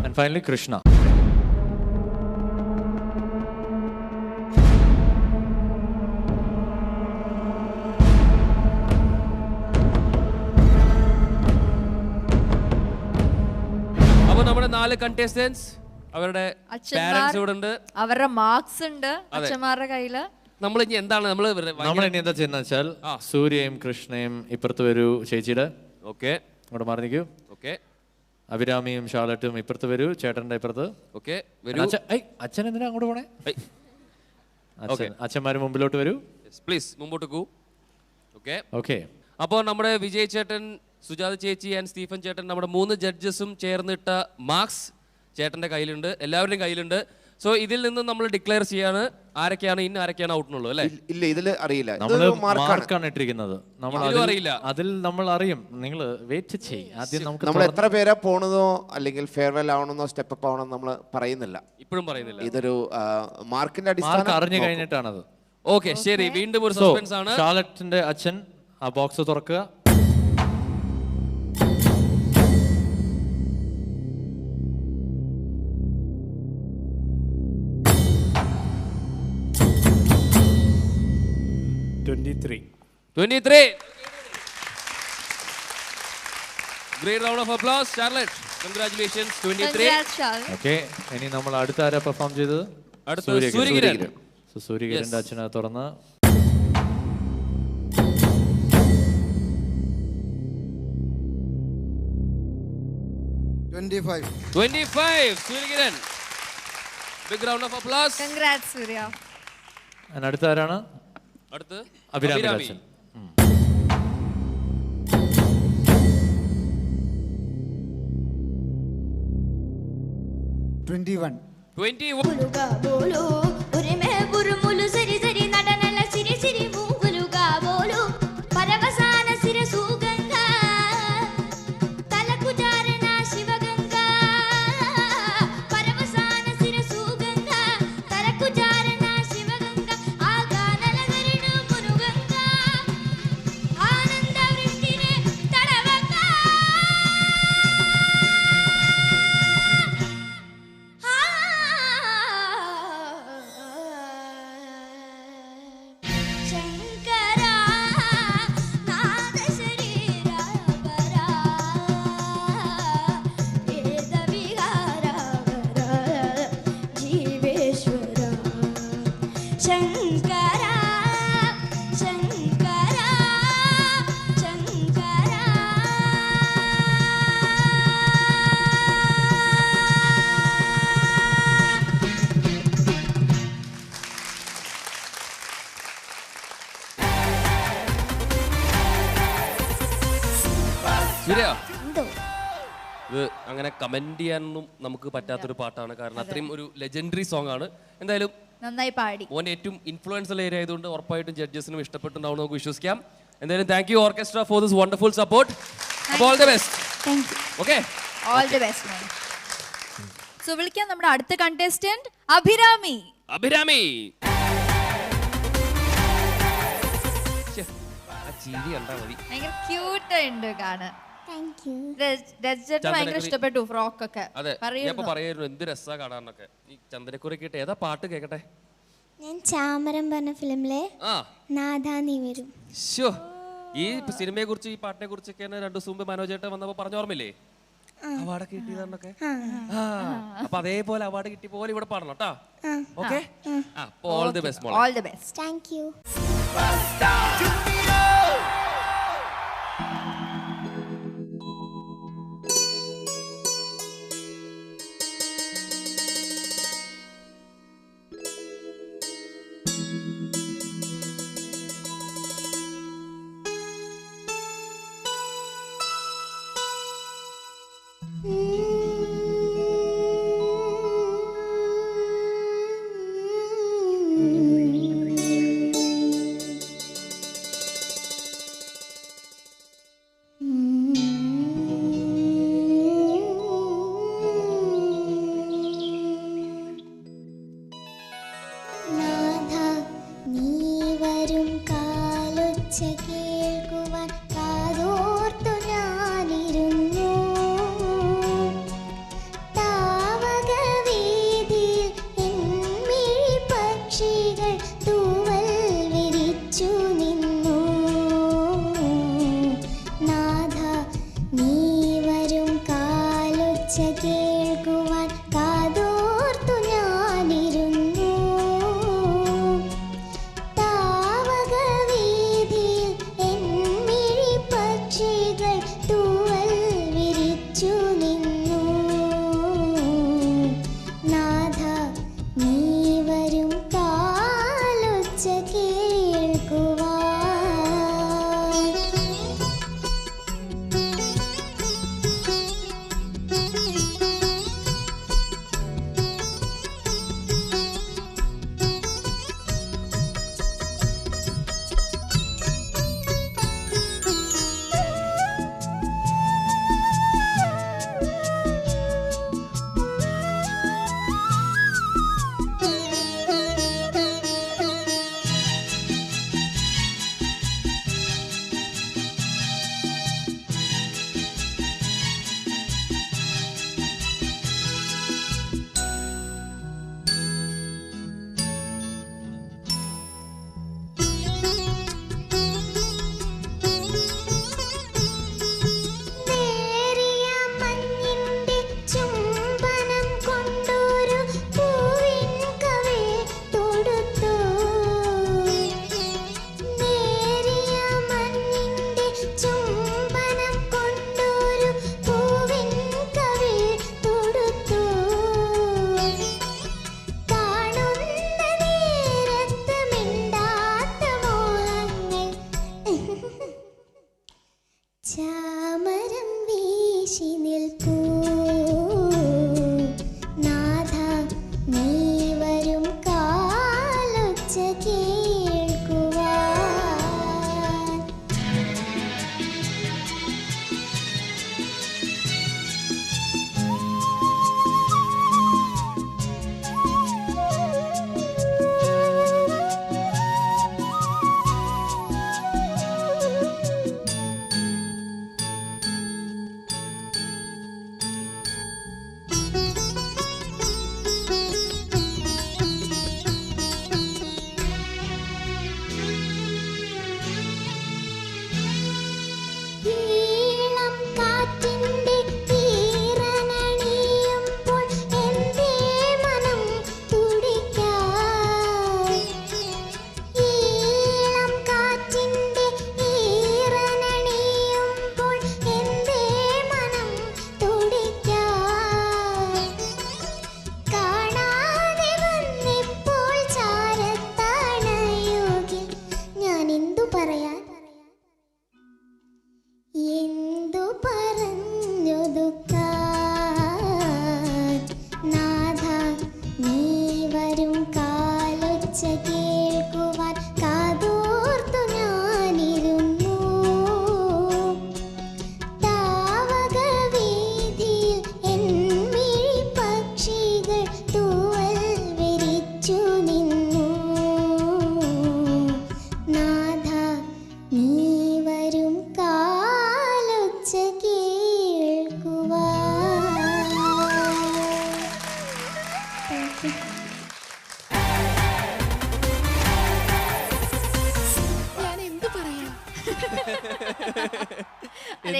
And finally Krishna. അപ്പൊ നമ്മുടെ 4 കണ്ടസ്റ്റന്റ്സ് അവരുടെ പാരന്റ്സ് ഇവിടെ ഉണ്ട്, അവരുടെ മാർക്സ് ഉണ്ട് അച്ഛന്മാരുടെ കയ്യില്. നമ്മൾ ഇനി എന്താണ് നമ്മൾ ഇനി എന്താ ചെയ്യുന്ന വെച്ചാൽ സൂര്യയും കൃഷ്ണയും ഇപ്പുറത്ത് വരൂ ചേച്ചിയുടെ. ഓക്കെ, അങ്ങോട്ട് മാറി നിൽക്കൂ. ഓക്കെ. അഭിരാമിയും ഷാർലറ്റും ഇപ്പുറത്ത് വരൂ, ചേട്ടന്റെ ഇപ്പുറത്ത്. ഓക്കെ. അച്ഛൻ എന്തിനാ അങ്ങോട്ട് പോണേ? അച്ഛന്മാര് മുമ്പിലോട്ട് വരൂ പ്ലീസ്, മുമ്പോട്ട് പോ. ഓക്കെ. ഓക്കെ. അപ്പോൾ നമ്മുടെ വിജയ് ചേട്ടൻ, സുജാത ചേച്ചി ആൻഡ് സ്റ്റീഫൻ ചേട്ടൻ, നമ്മുടെ 3 ജഡ്ജസും ചേർന്നിട്ട മാർക്സ് ചേട്ടന്റെ കയ്യിലുണ്ട്, എല്ലാവരുടെയും കയ്യിലുണ്ട്. സോ ഇതിൽ നിന്ന് നമ്മൾ ഡിക്ലെയർ ചെയ്യാണ് ആരൊക്കെയാണ് ഇൻ ആരൊക്കെയാണ് ഔട്ട് എന്നുള്ളത് അല്ലേ? ഇല്ല, ഇതിൽ അറിയില്ല. മാർക്കാണ് ഇട്ടിരിക്കുന്നത്. അതിൽ നമ്മൾ അറിയും. നിങ്ങൾ വെയിറ്റ് ചെയ്യും. ആദ്യം നമ്മൾ എത്ര പേരാ പോണതോ അല്ലെങ്കിൽ ഫെയർവെൽ ആവണമെന്നോ സ്റ്റെപ്പ് അപ്പ് ആവണമെന്നോ നമ്മൾ പറയുന്നില്ല, ഇപ്പോഴും പറയുന്നില്ല. ഇതൊരു മാർക്കിന്റെ അടിസ്ഥാനം അറിഞ്ഞു കഴിഞ്ഞിട്ടാണത്. ഓക്കെ, ശരി. വീണ്ടും ഒരു സസ്പെൻസ് ആണ്. ഷാർലറ്റിന്റെ അച്ഛൻ ആ ബോക്സ് തുറക്കുക. Great round of applause, Charlotte. Congratulations, 23. Okay, ഇനി നമ്മൾ അടുത്ത ആരാ പെർഫോം ചെയ്തത്? സൂര്യകിരൺ. സൂര്യകിരന്റെ അച്ഛനെ തുറന്ന് 25 Surya Kiran. Big round of applause. Congrats, Surya. അടുത്ത ആരാണ്? അടുത്ത് അഭിരാമി അച്ഛൻ. പരവസാന സിരസൂഗംഗ തലകുചാരണ ഇത് അങ്ങനെ കമന്റ് ചെയ്യാനൊന്നും നമുക്ക് പറ്റാത്തൊരു പാട്ടാണ്, കാരണം അത്രയും ഒരു ലെജൻഡറി സോങ് ആണ്. എന്തായാലും നന്നായി പാടി. ഓൻ ഏറ്റവും ഇൻഫ്ലുവൻസൽ ഏരിയ ആയതുകൊണ്ട് ഉറപ്പായിട്ടും ജഡ്ജസിനും ഇഷ്ടപ്പെട്ടുണ്ടാവും നമുക്ക് വിശ്വസിക്കാം. എന്തായാലും thank you orchestra for this wonderful support. അപ്പോൾ all the best. Okay, all the best. So വിളിക്കാം നമ്മുടെ അടുത്ത കണ്ടസ്റ്റന്റ് അഭിരാമി. അഭിരാമി ഭയങ്കര ക്യൂട്ട് ഉണ്ട് കാണാൻ. ഭയങ്കര ഇഷ്ടപ്പെട്ടു ഫ്രോക്ക് ഒക്കെ. അതെ, ഞാൻ പറയായിരുന്നു എന്ത് രസാ കാണാനൊക്കെ. ഈ ചന്ദനക്കുറി കേട്ട് ഏതാ പാട്ട് കേക്കട്ടെ? ഞാൻ ചാമരം പറഞ്ഞ ഫിലിമിലെ നാദാ നീ വരും. ഈ സിനിമയെ കുറിച്ച് ഈ പാട്ടിനെ കുറിച്ചൊക്കെ 2 ദിവസം മുമ്പ് മനോജേട്ടൻ വന്നപ്പോ പറഞ്ഞ ഓർമ്മയില്ലേ? അവാർഡൊക്കെ കിട്ടിയതാണൊക്കെ. അപ്പൊ അതേപോലെ അവാർഡ് കിട്ടിയ പോലെ ഇവിടെ പാടണം കേട്ടോ. Okay, all the best. All the best. Thank U.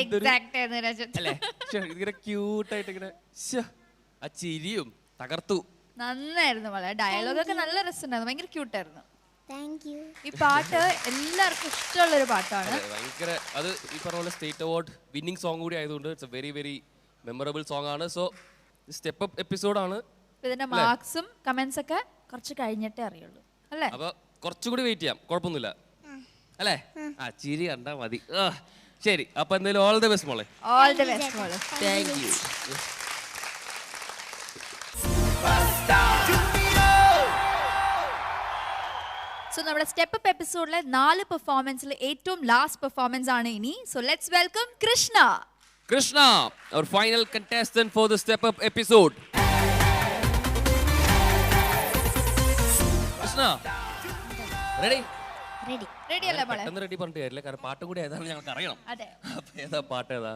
Exact ആയിരുന്നു രജത്. അല്ലേ ഇങ്ങനെ ക്യൂട്ടായിട്ട് ഇങ്ങനെ ആ ചിരിയും തകർത്തു. നന്നായിരുന്നു വളരെ. ഡയലോഗൊക്കെ നല്ല രസമുണ്ടായിരുന്നു, ഭയങ്കര ക്യൂട്ടായിരുന്നു. Thank you. ഈ പാട്ട് എല്ലാവർക്കും ഇഷ്ടമുള്ള ഒരു പാട്ടാണ്. ഭയങ്കര അത് ഈ പറഞ്ഞ പോലെ സ്റ്റേറ്റ് അവാർഡ് വിന്നിംഗ് സോങ് കൂടി ആയതുകൊണ്ട് it's A very very memorable song ആണ്. സോ സ്റ്റെപ്പ് അപ്പ് എപ്പിസോഡാണ്. ഇതിന്റെ മാർക്സും കമന്റ്സ് ഒക്കെ കുറച്ച് കഴിഞ്ഞിട്ടേ അറിയുള്ളൂ അല്ലേ? അപ്പൊ കുറച്ചുകൂടി വെയിറ്റ് ചെയ്യാം, കുഴപ്പമൊന്നുമില്ല അല്ലേ? ആ ചിരി കണ്ടാ മതി. ശരി, അപ്പൊ എന്തായാലും ഓൾ ദി ബെസ്റ്റ് മോളെ. ഓൾ ദി ബെസ്റ്റ് മോളെ. Thank you. സോ നമ്മുടെ സ്റ്റെപ്പ് അപ്പ് എപ്പിസോഡിലെ 4 പെർഫോമൻസിൽ ഏറ്റവും ലാസ്റ്റ് പെർഫോമൻസ് ആണ് ഇനി. So let's welcome Krishna. Krishna, our final contestant for the step up episode. Krishna, ready? Ready അല്ലേ മോളെ? പെട്ടെന്ന് റെഡി പറഞ്ഞിട്ട് കാര്യമില്ല, കാരണം പാട്ടും കൂടി ഏതാണെന്ന് ഞങ്ങൾക്ക് അറിയണം. അതെ. അപ്പൊ ഏതാ പാട്ട് ഏതാ?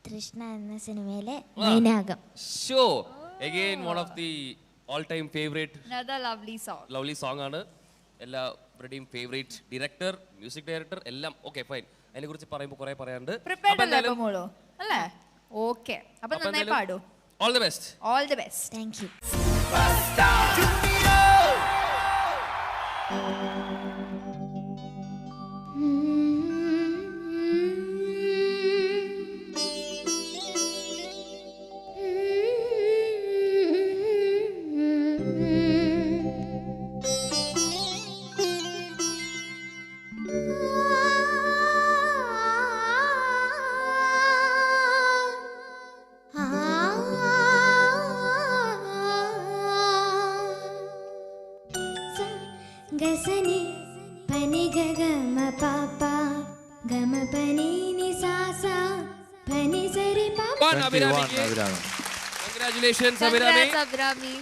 തൃഷ്ണ എന്ന സിനിമയിലെ Mainakam. Show again one of the all time favorite another lovely song ആണ്. എല്ലാവരുടെയും ഫേവറേറ്റ് ഡയറക്ടർ, മ്യൂസിക് ഡയറക്ടർ എല്ലാം. ഓക്കെ ഫൈൻ, അതിനെ കുറിച്ച് പറയുമ്പോൾ കുറെ പറയാനുണ്ട്. പ്രിപ്പയർഡ് അല്ലേ മോളോ? അല്ലേ? ഓക്കേ, അപ്പോൾ നന്നായി പാടൂ. All the best. All the best. Thank you. ഗസനി പനി ഗഗമ പാപ ഗമ പനി നി സാസ പനി സരി പാപ. Congratulations Abhirami.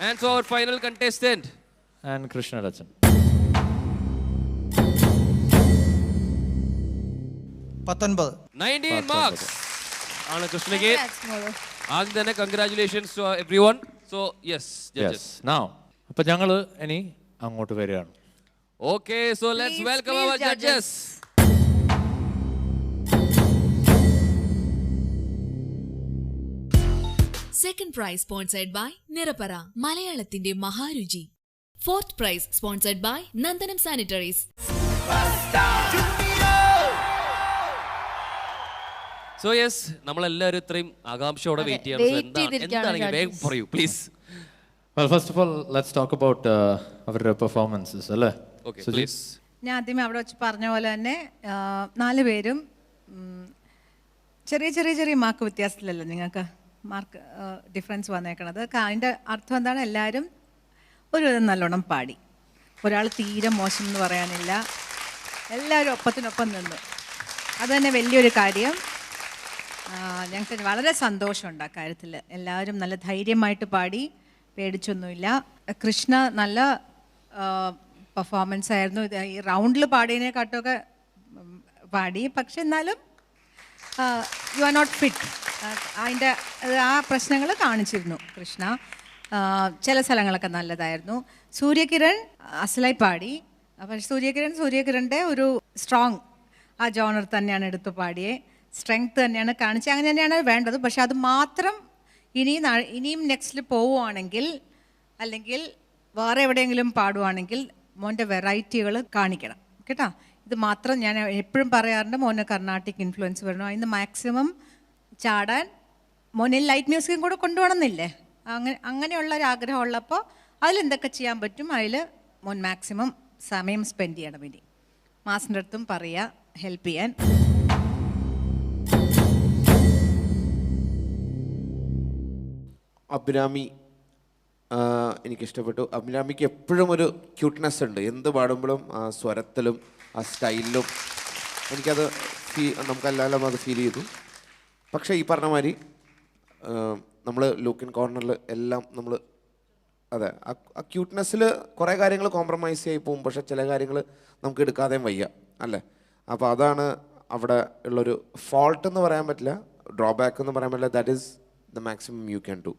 And so our final contestant and Krishna Rachan. 19 marks ആണ് കൃഷ്ണയ്ക്ക്. ആദ്യം തന്നെ congratulations to everyone. So yes judges. Now അപ്പോൾ ഞങ്ങൾ ഇനി അങ്ങോട്ട് വരികയാണ്. Okay, so let's welcome our judges. Second prize sponsored by Nirapara മലയാളത്തിന്റെ മഹാരുചി. Fourth prize sponsored by Nandanam sanitaries. So yes, നമ്മളെല്ലാവരും ഇത്രയും ആകാംക്ഷയോടെ വെയിറ്റ് ചെയ്യണം. എന്താണെങ്കിൽ വേഗം പറയൂ please. Well, first of all, let's talk about our performances, അല്ലേ? Okay, please. ഞാൻ ആദ്യമേ അവിടെ വെച്ച് പറഞ്ഞ പോലെ തന്നെ 4 പേരും ചെറിയ മാർക്ക് വ്യത്യാസത്തിലല്ലോ നിങ്ങൾക്ക് മാർക്ക് ഡിഫറൻസ് വന്നേക്കണത്. അതിൻ്റെ അർത്ഥം എന്താണ്? എല്ലാവരും ഒരു നല്ലോണം പാടി. ഒരാൾ തീരെ മോശം എന്ന് പറയാനില്ല, എല്ലാവരും ഒപ്പത്തിനൊപ്പം നിന്നു. അത് തന്നെ വലിയൊരു കാര്യം. ഞങ്ങൾക്ക് വളരെ സന്തോഷമുണ്ട് ആ കാര്യത്തിൽ. എല്ലാവരും നല്ല ധൈര്യമായിട്ട് പാടി, പേടിച്ചൊന്നുമില്ല. കൃഷ്ണ നല്ല പെർഫോമൻസ് ആയിരുന്നു. ഈ റൗണ്ടിൽ പാടിയതിനെക്കാട്ടൊക്കെ പാടി, പക്ഷെ എന്നാലും യു ആർ നോട്ട് ഫിറ്റ്. അതിൻ്റെ ആ പ്രശ്നങ്ങൾ കാണിച്ചിരുന്നു കൃഷ്ണ. ചില സ്ഥലങ്ങളൊക്കെ നല്ലതായിരുന്നു. സൂര്യകിരൺ അസലായി പാടി. പക്ഷേ സൂര്യകിരണിൻ്റെ ഒരു സ്ട്രോങ് ആ ജോണർ തന്നെയാണ് എടുത്ത് പാടിയേ. സ്ട്രെങ്ത് തന്നെയാണ് കാണിച്ചത്. അങ്ങനെ തന്നെയാണ് വേണ്ടത്. പക്ഷെ അത് മാത്രം ഇനിയും നെക്സ്റ്റിൽ പോവുകയാണെങ്കിൽ, അല്ലെങ്കിൽ വേറെ എവിടെയെങ്കിലും പാടുവാണെങ്കിൽ മോൻ്റെ വെറൈറ്റികൾ കാണിക്കണം കേട്ടോ. ഇത് മാത്രം ഞാൻ എപ്പോഴും പറയാറുണ്ട്, മോന് കർണാട്ടിക് ഇൻഫ്ലുവൻസ് വരണം. അതിന് മാക്സിമം ചാടാൻ മോനിൽ ലൈറ്റ് മ്യൂസിക്കും കൂടെ കൊണ്ടുപോകണമെന്നില്ലേ? അങ്ങനെയുള്ളൊരാഗ്രഹം ഉള്ളപ്പോൾ അതിലെന്തൊക്കെ ചെയ്യാൻ പറ്റും അതിൽ മോൻ മാക്സിമം സമയം സ്പെൻഡ് ചെയ്യണം. ഇനി മാസിൻ്റെ അടുത്തും പറയുക ഹെൽപ്പ് ചെയ്യാൻ. അഭിരാമി എനിക്കിഷ്ടപ്പെട്ടു. അഭിരാമിക്ക് എപ്പോഴും ഒരു ക്യൂട്ട്നെസ് ഉണ്ട്. എന്ത് പാടുമ്പോഴും ആ സ്വരത്തിലും ആ സ്റ്റൈലിലും എനിക്കത് നമുക്കെല്ലാവരും അത് ഫീൽ ചെയ്തു. പക്ഷേ ഈ പറഞ്ഞ മാതിരി നമ്മൾ ലുക്ക് ഇൻ കോർണറിൽ എല്ലാം നമ്മൾ അതെ ആ ക്യൂട്ട്നെസ്സിൽ കുറേ കാര്യങ്ങൾ കോംപ്രമൈസ് ആയി പോകും. പക്ഷേ ചില കാര്യങ്ങൾ നമുക്ക് എടുക്കാതെയും വയ്യ അല്ലേ? അപ്പോൾ അതാണ് അവിടെ ഉള്ളൊരു ഫോൾട്ട് എന്ന് പറയാൻ പറ്റില്ല, ഡ്രോബാക്ക് എന്ന് പറയാൻ പറ്റില്ല. That is the maximum you can do.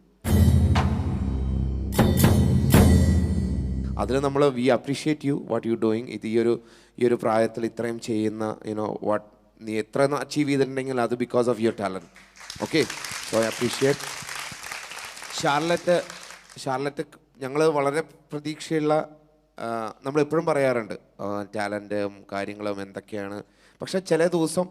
അതിൽ നമ്മൾ V appreciate you what you doing. ഇത് ഈ ഒരു പ്രായത്തിൽ ഇത്രയും ചെയ്യുന്ന യുനോ വാട്ട് നീ എത്ര അച്ചീവ് ചെയ്തിട്ടുണ്ടെങ്കിൽ അത് because of your talent. Okay, so I appreciate. Charlotte ഞങ്ങൾ വളരെ പ്രതീക്ഷയുള്ള, നമ്മളെപ്പോഴും പറയാറുണ്ട് ടാലൻറ്റും കാര്യങ്ങളും എന്തൊക്കെയാണ്. പക്ഷെ ചില ദിവസം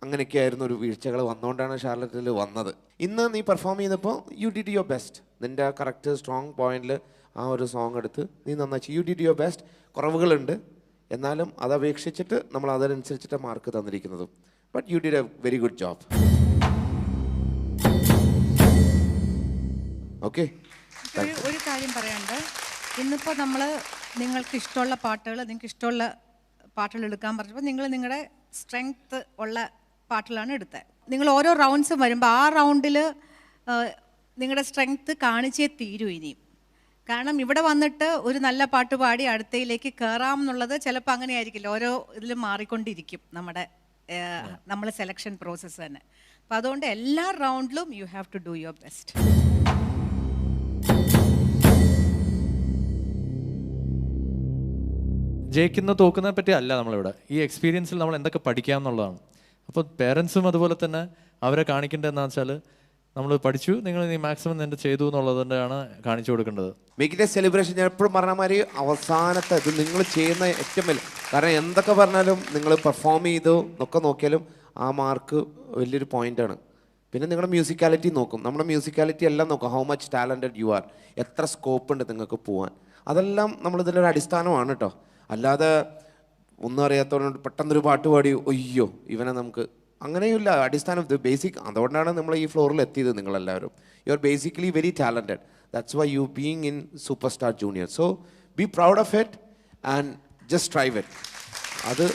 അങ്ങനെയൊക്കെയായിരുന്നു ഒരു വീഴ്ചകൾ വന്നുകൊണ്ടാണ് ഷാർലറ്റിൽ വന്നത്. ഇന്ന് നീ പെർഫോം ചെയ്തപ്പോൾ യു ഡിഡ് യുവർ ബെസ്റ്റ്. നിൻ്റെ കറക്റ്റ് സ്ട്രോങ് പോയിന്റിൽ ആ ഒരു സോങ് എടുത്ത് നീ നന്നായി യു ഡിഡ് യുവർ ബെസ്റ്റ്. കുറവുകളുണ്ട്, എന്നാലും അതപേക്ഷിച്ചിട്ട് നമ്മൾ അതിനനുസരിച്ചിട്ട് മാർക്ക് തന്നിരിക്കുന്നതും. But you did a very good job. Okay, ഒരു കാര്യം പറയാനുണ്ട്. ഇന്നിപ്പോൾ നമ്മൾ നിങ്ങൾക്ക് ഇഷ്ടമുള്ള പാട്ടുകൾ, നിങ്ങൾക്ക് ഇഷ്ടമുള്ള പാട്ടുകൾ എടുക്കാൻ പറഞ്ഞപ്പോൾ നിങ്ങൾ നിങ്ങളുടെ സ്ട്രെങ്ത്ത് ഉള്ള പാട്ടുകളാണ് എടുത്തത്. നിങ്ങൾ ഓരോ റൗണ്ട്സും വരുമ്പോൾ ആ റൗണ്ടിൽ നിങ്ങളുടെ സ്ട്രെങ്ത്ത് കാണിച്ചേ തീരൂ ഇനിയും. കാരണം ഇവിടെ വന്നിട്ട് ഒരു നല്ല പാട്ട് പാടി അടുത്തയിലേക്ക് കയറാം എന്നുള്ളത് ചിലപ്പോൾ അങ്ങനെ ആയിരിക്കില്ല. ഓരോ ഇതിലും മാറിക്കൊണ്ടിരിക്കും നമ്മൾ സെലക്ഷൻ പ്രോസസ്സ് തന്നെ. അപ്പം അതുകൊണ്ട് എല്ലാ റൗണ്ടിലും you have to do your best. ജയിക്കുന്ന തോക്കുന്നതിനെ പറ്റി അല്ല നമ്മളിവിടെ. ഈ എക്സ്പീരിയൻസിൽ നമ്മൾ എന്തൊക്കെ പഠിക്കാം എന്നുള്ളതാണ്. അപ്പോൾ പേരൻസും അതുപോലെ തന്നെ അവരെ കാണിക്കേണ്ടത് എന്താണെന്ന് വെച്ചാൽ നമ്മൾ പഠിച്ചു, നിങ്ങൾ നീ മാക്സിമം നിന്റെ ചെയ്തു എന്നുള്ളതിൻ്റെയാണ് കാണിച്ചു കൊടുക്കേണ്ടത്. Make it A celebration. ഞാൻ എപ്പോഴും പറഞ്ഞ മാതിരി അവസാനത്തെ ഇത് നിങ്ങൾ ചെയ്യുന്ന ഏറ്റവും വലിയ കാരണം എന്തൊക്കെ പറഞ്ഞാലും നിങ്ങൾ പെർഫോം ചെയ്തു എന്നൊക്കെ നോക്കിയാലും ആ മാർക്ക് വലിയൊരു പോയിൻ്റാണ്. പിന്നെ നിങ്ങളുടെ മ്യൂസിക്കാലിറ്റി നോക്കും. നമ്മുടെ മ്യൂസിക്കാലിറ്റി എല്ലാം നോക്കും. How much talented you are, എത്ര സ്കോപ്പ് ഉണ്ട് നിങ്ങൾക്ക് പോകാൻ. അതെല്ലാം നമ്മളിതിലൊരു അടിസ്ഥാനമാണ് കേട്ടോ. അല്ലാതെ ഒന്നും അറിയാത്തവരോട് പെട്ടെന്നൊരു പാട്ട് പാടി ഒയ്യോ ഇവനെ നമുക്ക് അങ്ങനെയില്ല. അടിസ്ഥാനം ഇത് ബേസിക്. അതുകൊണ്ടാണ് നമ്മൾ ഈ ഫ്ലോറിൽ എത്തിയത് നിങ്ങളെല്ലാവരും. You are basically very talented. That's why you being in super star Junior. So be proud of it and just try it. അത്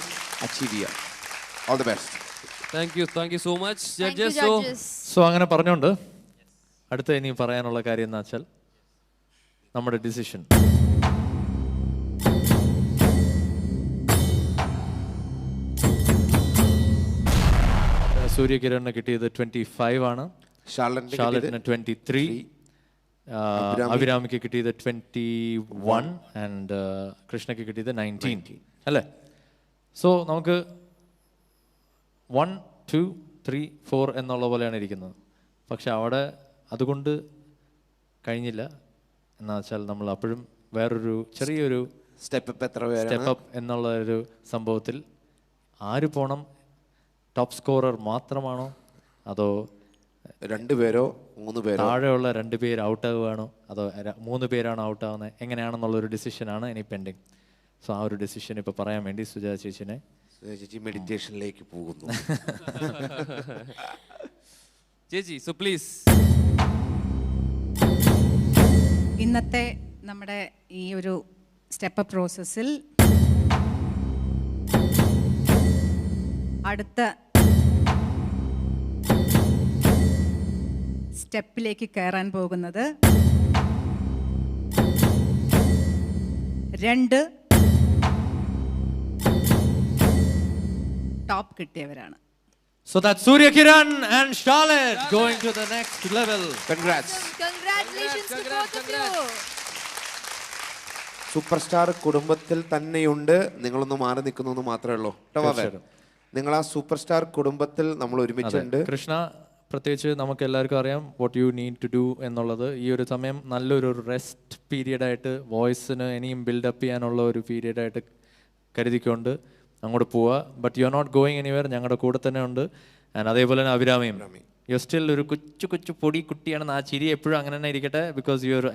അച്ചീവ് ചെയ്യുക. All the best. Thank you so much judges. So അങ്ങനെ പറഞ്ഞുകൊണ്ട് അടുത്ത ഇനി പറയാനുള്ള കാര്യം എന്ന് വെച്ചാൽ നമ്മുടെ ഡിസിഷൻ. സൂര്യകിരണിന് കിട്ടിയത് 25 ആണ്, ഷാർലറ്റിന് 23, അഭിരാമിക്ക് കിട്ടിയത് 21 ആൻഡ് കൃഷ്ണയ്ക്ക് കിട്ടിയത് 19 അല്ലേ? സോ നമുക്ക് 1, 2, 3, 4 എന്നുള്ള പോലെയാണ് ഇരിക്കുന്നത്. പക്ഷെ അവിടെ അതുകൊണ്ട് കഴിഞ്ഞില്ല. എന്ന് വെച്ചാൽ നമ്മൾ അപ്പോഴും വേറൊരു ചെറിയൊരു സ്റ്റെപ്പ് അപ്പ് എന്നുള്ള ഒരു സംഭവത്തിൽ ആര് പോണം? ടോപ്പ് സ്കോറർ മാത്രമാണോ അതോ 2 പേരോ 3 പേരോ താഴെയുള്ള 2 പേര് ഔട്ട് ആവുകയാണോ അതോ 3 പേരാണോ ഔട്ട് ആവുന്നത് എങ്ങനെയാണെന്നുള്ളൊരു ഡിസിഷനാണ് ഇനി പെൻഡിങ്. സോ ആ ഒരു ഡിസിഷൻ ഇപ്പോൾ പറയാൻ വേണ്ടി സുജാത ചേച്ചി മെഡിറ്റേഷനിലേക്ക് പോകുന്നു. ചേച്ചി സോ പ്ലീസ്. ഇന്നത്തെ നമ്മുടെ ഈ ഒരു സ്റ്റെപ്പ് പ്രോസസ്സിൽ അടുത്ത സ്റ്റെപ്പിലേക്ക് കയറാൻ പോകുന്നത് 2 top കിട്ടിയവരാണ്. So that's Surya Kiran and Charlotte going to the next level. Congrats. Congratulations to both of you. Super star കുടുംബത്തിൽ തന്നെയുണ്ട്. നിങ്ങളൊന്ന് മാറി നിൽക്കുന്നു മാത്രമേ ഉള്ളൂ. നിങ്ങൾ ആ സൂപ്പർ സ്റ്റാർ കുടുംബത്തിൽ നമ്മൾ ഒരുമിച്ചുണ്ട്. കൃഷ്ണ, പ്രത്യേകിച്ച് നമുക്ക് എല്ലാവർക്കും അറിയാം what you need to do എന്നുള്ളത്. ഈ ഒരു സമയം നല്ലൊരു റെസ്റ്റ് പീരിയഡായിട്ട് വോയിസിന് ഇനിയും ബിൽഡപ്പ് ചെയ്യാനുള്ള ഒരു പീരിയഡായിട്ട് കരുതിക്കൊണ്ട് അങ്ങോട്ട് പോവുക. But you are not going anywhere. ഞങ്ങളുടെ കൂടെ തന്നെ ഉണ്ട്. ആൻഡ് അതേപോലെ തന്നെ അഭിരാമിയും യു സ്റ്റിൽ ഒരു കൊച്ചു പൊടി കുട്ടിയാണെന്ന് ആ ചിരി എപ്പോഴും അങ്ങനെ തന്നെ ഇരിക്കട്ടെ. ബിക്കോസ് യു ഒരു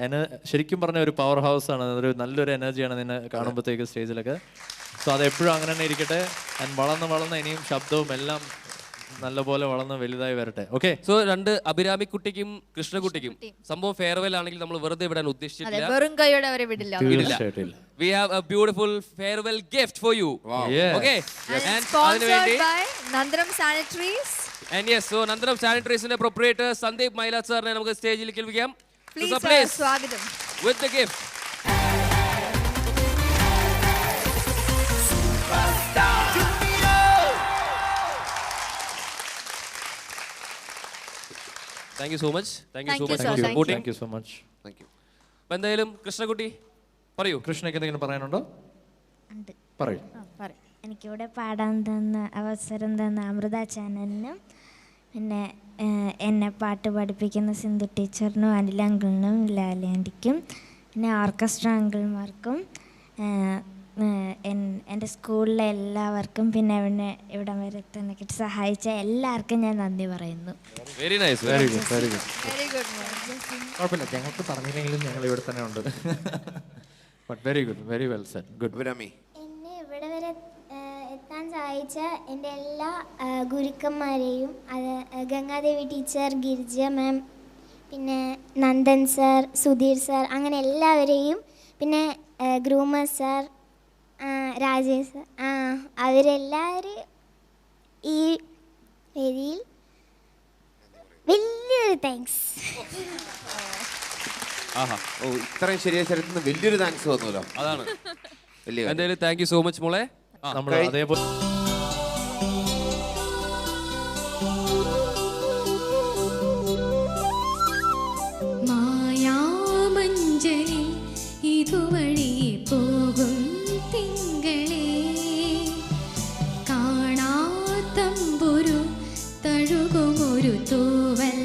ശരിക്കും പറഞ്ഞ ഒരു പവർ ഹൗസ് ആണ്, ഒരു നല്ലൊരു എനർജിയാണ് നിന്നെ കാണുമ്പോഴത്തേക്ക് സ്റ്റേജിലൊക്കെ. സോ അതെപ്പോഴും അങ്ങനെ തന്നെ ഇരിക്കട്ടെ. ആൻഡ് വളർന്ന് ഇനിയും ശബ്ദവും എല്ലാം നല്ലപോലെ വളർന്ന് വലുതായി വരട്ടെ. ഓക്കെ. സോ 2 അഭിരാമി കുട്ടിക്കും കൃഷ്ണകുട്ടിക്കും സംഭവം ഫെയർവെൽ ആണെങ്കിൽ നമ്മൾ വെറുതെ വിടാൻ ഉദ്ദേശിച്ചിട്ടില്ല. വെറും കൈയോടെ അവരെ വിടില്ല. We have a beautiful farewell gift for you. Wow. Yeah. Okay. And sponsored by Nandanam Sanitaries. And yes, so Nandanam Sanitaries ന്റെ proprietor Sandeep Mailat sir ne നമുക്ക് സ്റ്റേജിലേക്ക് വിളിക്കാം. Please സ്വാഗതം. With the gift. Thank you so much. Thank you so much. Thank you. എന്തായാലും കൃഷ്ണകുട്ടി പറയൂ. കൃഷ്ണയ്ക്ക് എന്തെങ്കിലും പറയാനുണ്ടോ? പറയൂ. എനിക്കിവിടെ പാടാൻ തന്ന അവസരം തന്ന അമൃത ചാനലിനും പിന്നെ എന്നെ പാട്ട് പഠിപ്പിക്കുന്ന സിന്ധു ടീച്ചറിനും അനിൽ അങ്കിളിനും ലാലിയാൻറ്റിക്കും പിന്നെ ഓർക്കസ്ട്ര അങ്കിൾമാർക്കും എൻ്റെ സ്കൂളിലെ എല്ലാവർക്കും പിന്നെ ഇവിടം വരെ എത്താനൊക്കെ സഹായിച്ച എല്ലാവർക്കും ഞാൻ നന്ദി പറയുന്നു. Very nice, very good, very good. Very good. കുഴപ്പമില്ല, ഞങ്ങൾക്ക് പറഞ്ഞില്ലെങ്കിലും ഞങ്ങൾ ഇവിടെ തന്നെ ഉണ്ട്. But very good, very well said. Good. എന്നെ ഇവിടെ വരെ എത്താൻ സഹായിച്ച എൻ്റെ എല്ലാ ഗുരുക്കന്മാരെയും, അത് ഗംഗാദേവി ടീച്ചർ, ഗിരിജ മാം, പിന്നെ നന്ദൻ സാർ, സുധീർ സാർ, അങ്ങനെ എല്ലാവരെയും, പിന്നെ ഗ്രൂമർ സാർ, രാജേഷ് സാർ, അവരെല്ലാവരും ഈ വേദിയിൽ വലിയൊരു താങ്ക്സ്. ഓ, ഇത്രയും ശരിയായ സ്ഥലത്ത് വലിയൊരു താങ്ക്സ് വന്നല്ലോ. അതാണ് വലിയ എന്തായാലും താങ്ക് യു സോ മച്ച് മോളെ. നമ്മൾ അതേപോലെ മായാമഞ്ജലി ഇതുവഴി പോകും തിങ്കളേ, കാണാത്തമ്പുരു തഴുകുമൊരു തൂവൽ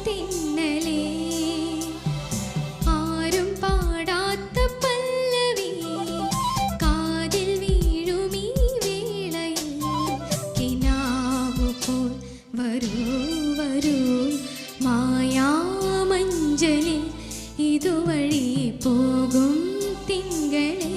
തിന്നലേ, ആരും പാടാത്ത പല്ലവി കാതിൽ വീഴുമീ വേളയിൽ, കിനാവു പോൽ വരൂ വരൂ മായാമഞ്ജലി ഇതുവഴി പോകും തിങ്കളേ.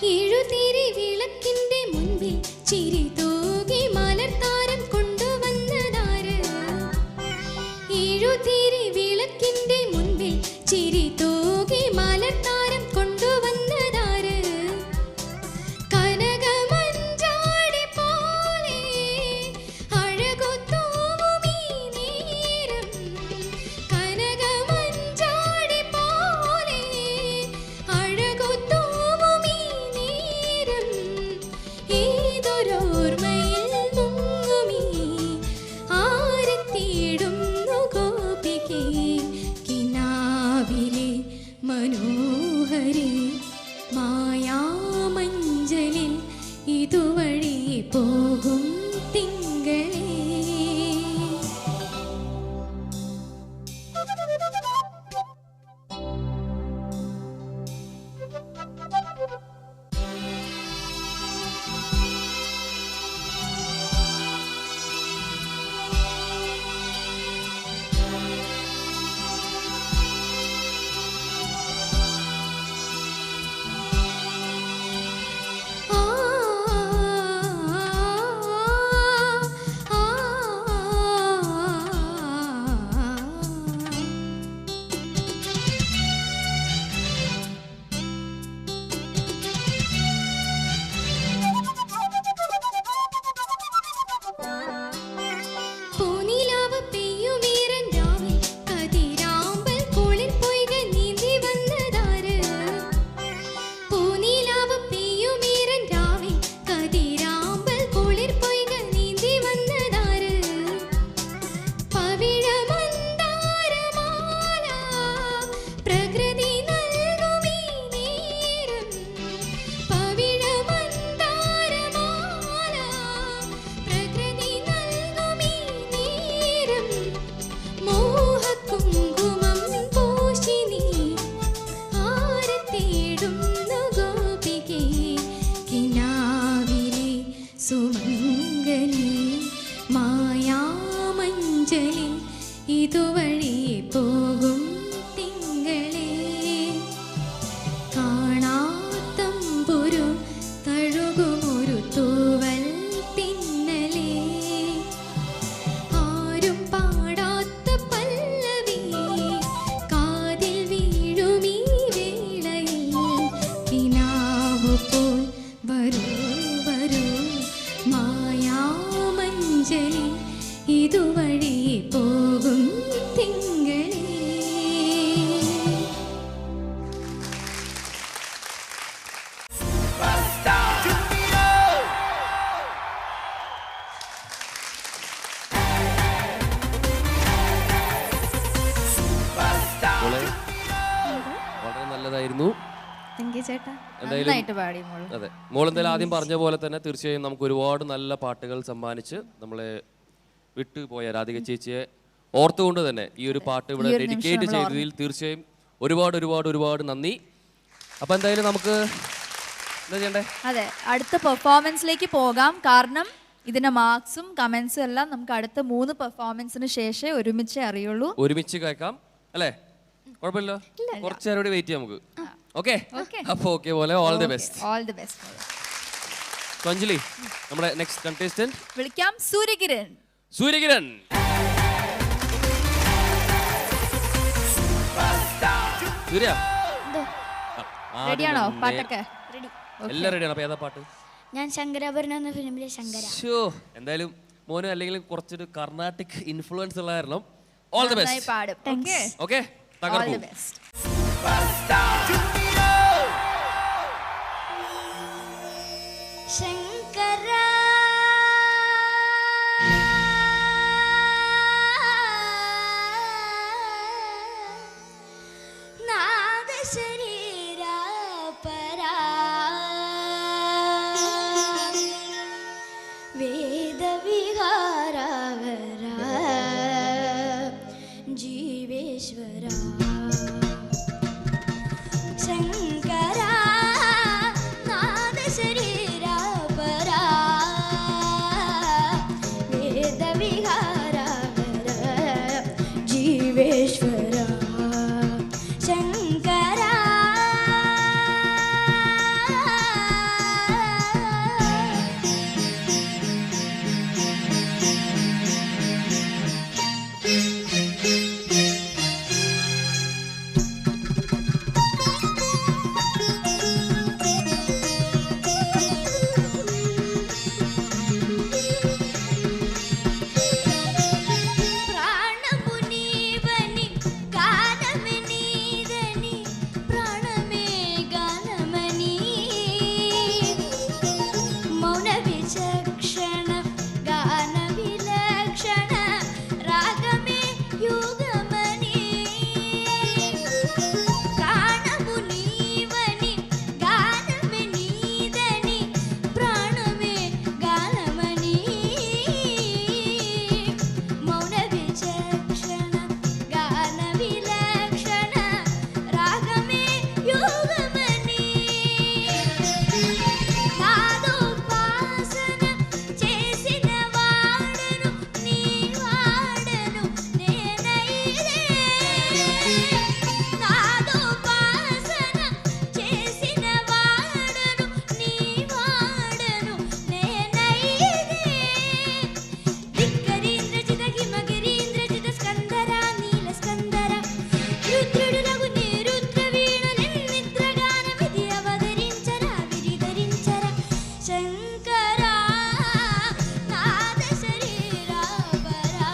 എഴുതിരി വിളക്കിന്റെ മുൻപിൽ ചിരി തൂകി മലർത്താരം കൊണ്ടുവന്നതാര്, എഴുതിരി വിളക്കിന്റെ മുൻപിൽ ചിരി തൂകി മലർത്താരം കൊണ്ടുവന്നതാര്, കനകമഞ്ചാടി പോലെ അഴകുത്തൂവുമീ നേരം, കനകമഞ്ചാടി പോലെ അഴകുത്തൂവുമീ നേരം, ഏതൊരോർമ്മയിൽ മുങ്ങുമീ ആരെ തേടുന്നു ഗോപികേ, കിനാവിലെ മനോഹരി മായാമഞ്ജലിൽ ഇതുവഴി പോകും തിങ്കളേ. പൂനിലാവ് പെയ്യുമീരൻ രാവിൽ കതിരാമ്പൽ കുളിർ പൊയ്ക നീന്തി വന്നതാര്, പൂനിലാവ് പെയ്യുമീരൻ രാവിൽ കതിരാമ്പൽ കുളിർ പൊയ്ക നീന്തി വന്നതാര്, പവിഴമന്ദാരമാല പ്രകൃതി നൽകുമീ നേരം, പവിഴമന്ദാരമാല പ്രകൃതി നൽകുമീ നേരം, മോഹകുങ്കുമം പൂശി നീ ആരെ തേടുന്നു ഗോപികേ, കിനാവിലെ സുമംഗലി മായാമഞ്ജലി ഇതുവഴി പോകും തിങ്കളേ, കാണാത്തമ്പുരു തഴുകുമൊരു തൂ നന്നായിരുന്നു. താങ്ക് യു ചേട്ടാ. നന്നായിട്ട് പാടി മോള്. അതെ, മോൾ എന്തായാലും ആദ്യം പറഞ്ഞ പോലെ തന്നെ തീർച്ചയായും നമുക്ക് ഒരുപാട് നല്ല പാട്ടുകൾ സമ്മാനിച്ച് നമ്മളെ വിട്ടുപോയ രാധിക ചേച്ചിയെ ഓർത്തുകൊണ്ട് തന്നെ ഈ ഒരു പാട്ട് ഇവിടെ ഡെഡിക്കേറ്റ് ചെയ്തതിൽ തീർച്ചയായും ഒരുപാട് ഒരുപാട് ഒരുപാട് നന്ദി. അപ്പം എന്തായാലും നമുക്ക് എന്താ ചെയ്യണ്ടേ? അതെ, അടുത്ത പെർഫോമൻസിലേക്ക് പോകാം. കാരണം ഇതിന്റെ മാർക്സും കമന്റ്സും എല്ലാം നമുക്ക് അടുത്ത 3 പെർഫോമൻസിന് ശേഷമേ ഒരുമിച്ച് അറിയുള്ളൂ. ഒരുമിച്ച് കേൾക്കാം അല്ലേ? കുഴപ്പമില്ല, കുറച്ച് നേരം കൂടി വെയിറ്റ് ചെയ്യാം നമുക്ക്. ഓക്കെ, അപ്പോൾ ഓക്കെ പോലെ all the best. All the best. Anjali, നമ്മുടെ നെക്സ്റ്റ് കണ്ടസ്റ്റന്റ് വിളിക്കാം സൂര്യകിരൺ. സൂര്യകിരൺ, സൂര്യ റെഡിയാണോ? പാട്ടൊക്കെ എല്ലാം റെഡിയാണ്. അപ്പൊ ഏതാ പാട്ട്? ഞാൻ ശങ്കരാഭരണം എന്ന ഫിലിമിലെ ശങ്കര. എന്തായാലും മോനും അല്ലെങ്കിൽ കുറച്ചൊരു കർണാട്ടിക് ഇൻഫ്ലുവൻസ് ഉള്ള കാരണം ഓൾ ദി ബെസ്റ്റ്. ഓക്കെ, തകർക്കും. ശങ്കര നാദ ശരീര പരാ വേദ വിഹാരവര ജീവേശ്വര ശങ്കര നാദ ശരീര പരാ വേദ വിഹാരവര ജീവേശ്വര ശങ്കര പ്രാണമുനീവനി ഗാനമനീദനി പ്രാണമേ ഗാനമണി മൗന വിചക്ഷണ ഗാനവിലക്ഷണ രാഗമേ യുഗമണി പ്രാണമുനീവനി ഗാനമനീദനി പ്രാണമേ ഗാനമണി മൗന വിചക്ഷണ ഗാനവിലക്ഷണ രാഗമേ യുഗമണി నాదోపాసన చేసిన వాడను నీ వాడను నేనైరే నాదోపాసన చేసిన వాడను నీ వాడను నేనైరే దిక్కరీంద్రజిత హిమగిరీంద్రజిత స్కందర నీల స్కందర రుద్రుడు రఘు నిరుద్ర వీణులెన్నిద్రగాన విధి అవతరించరా విరిధరించరా శంకర నాద శరీర పరా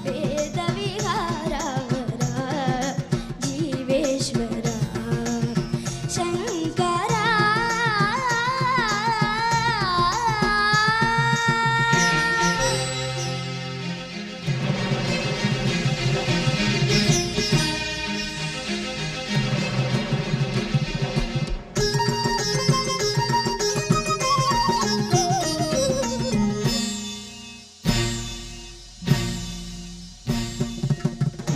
వేద విహారవర జీవేశ్వర శంకర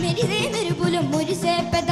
మెరిసే మెరుపులు మురిసే పెద్ద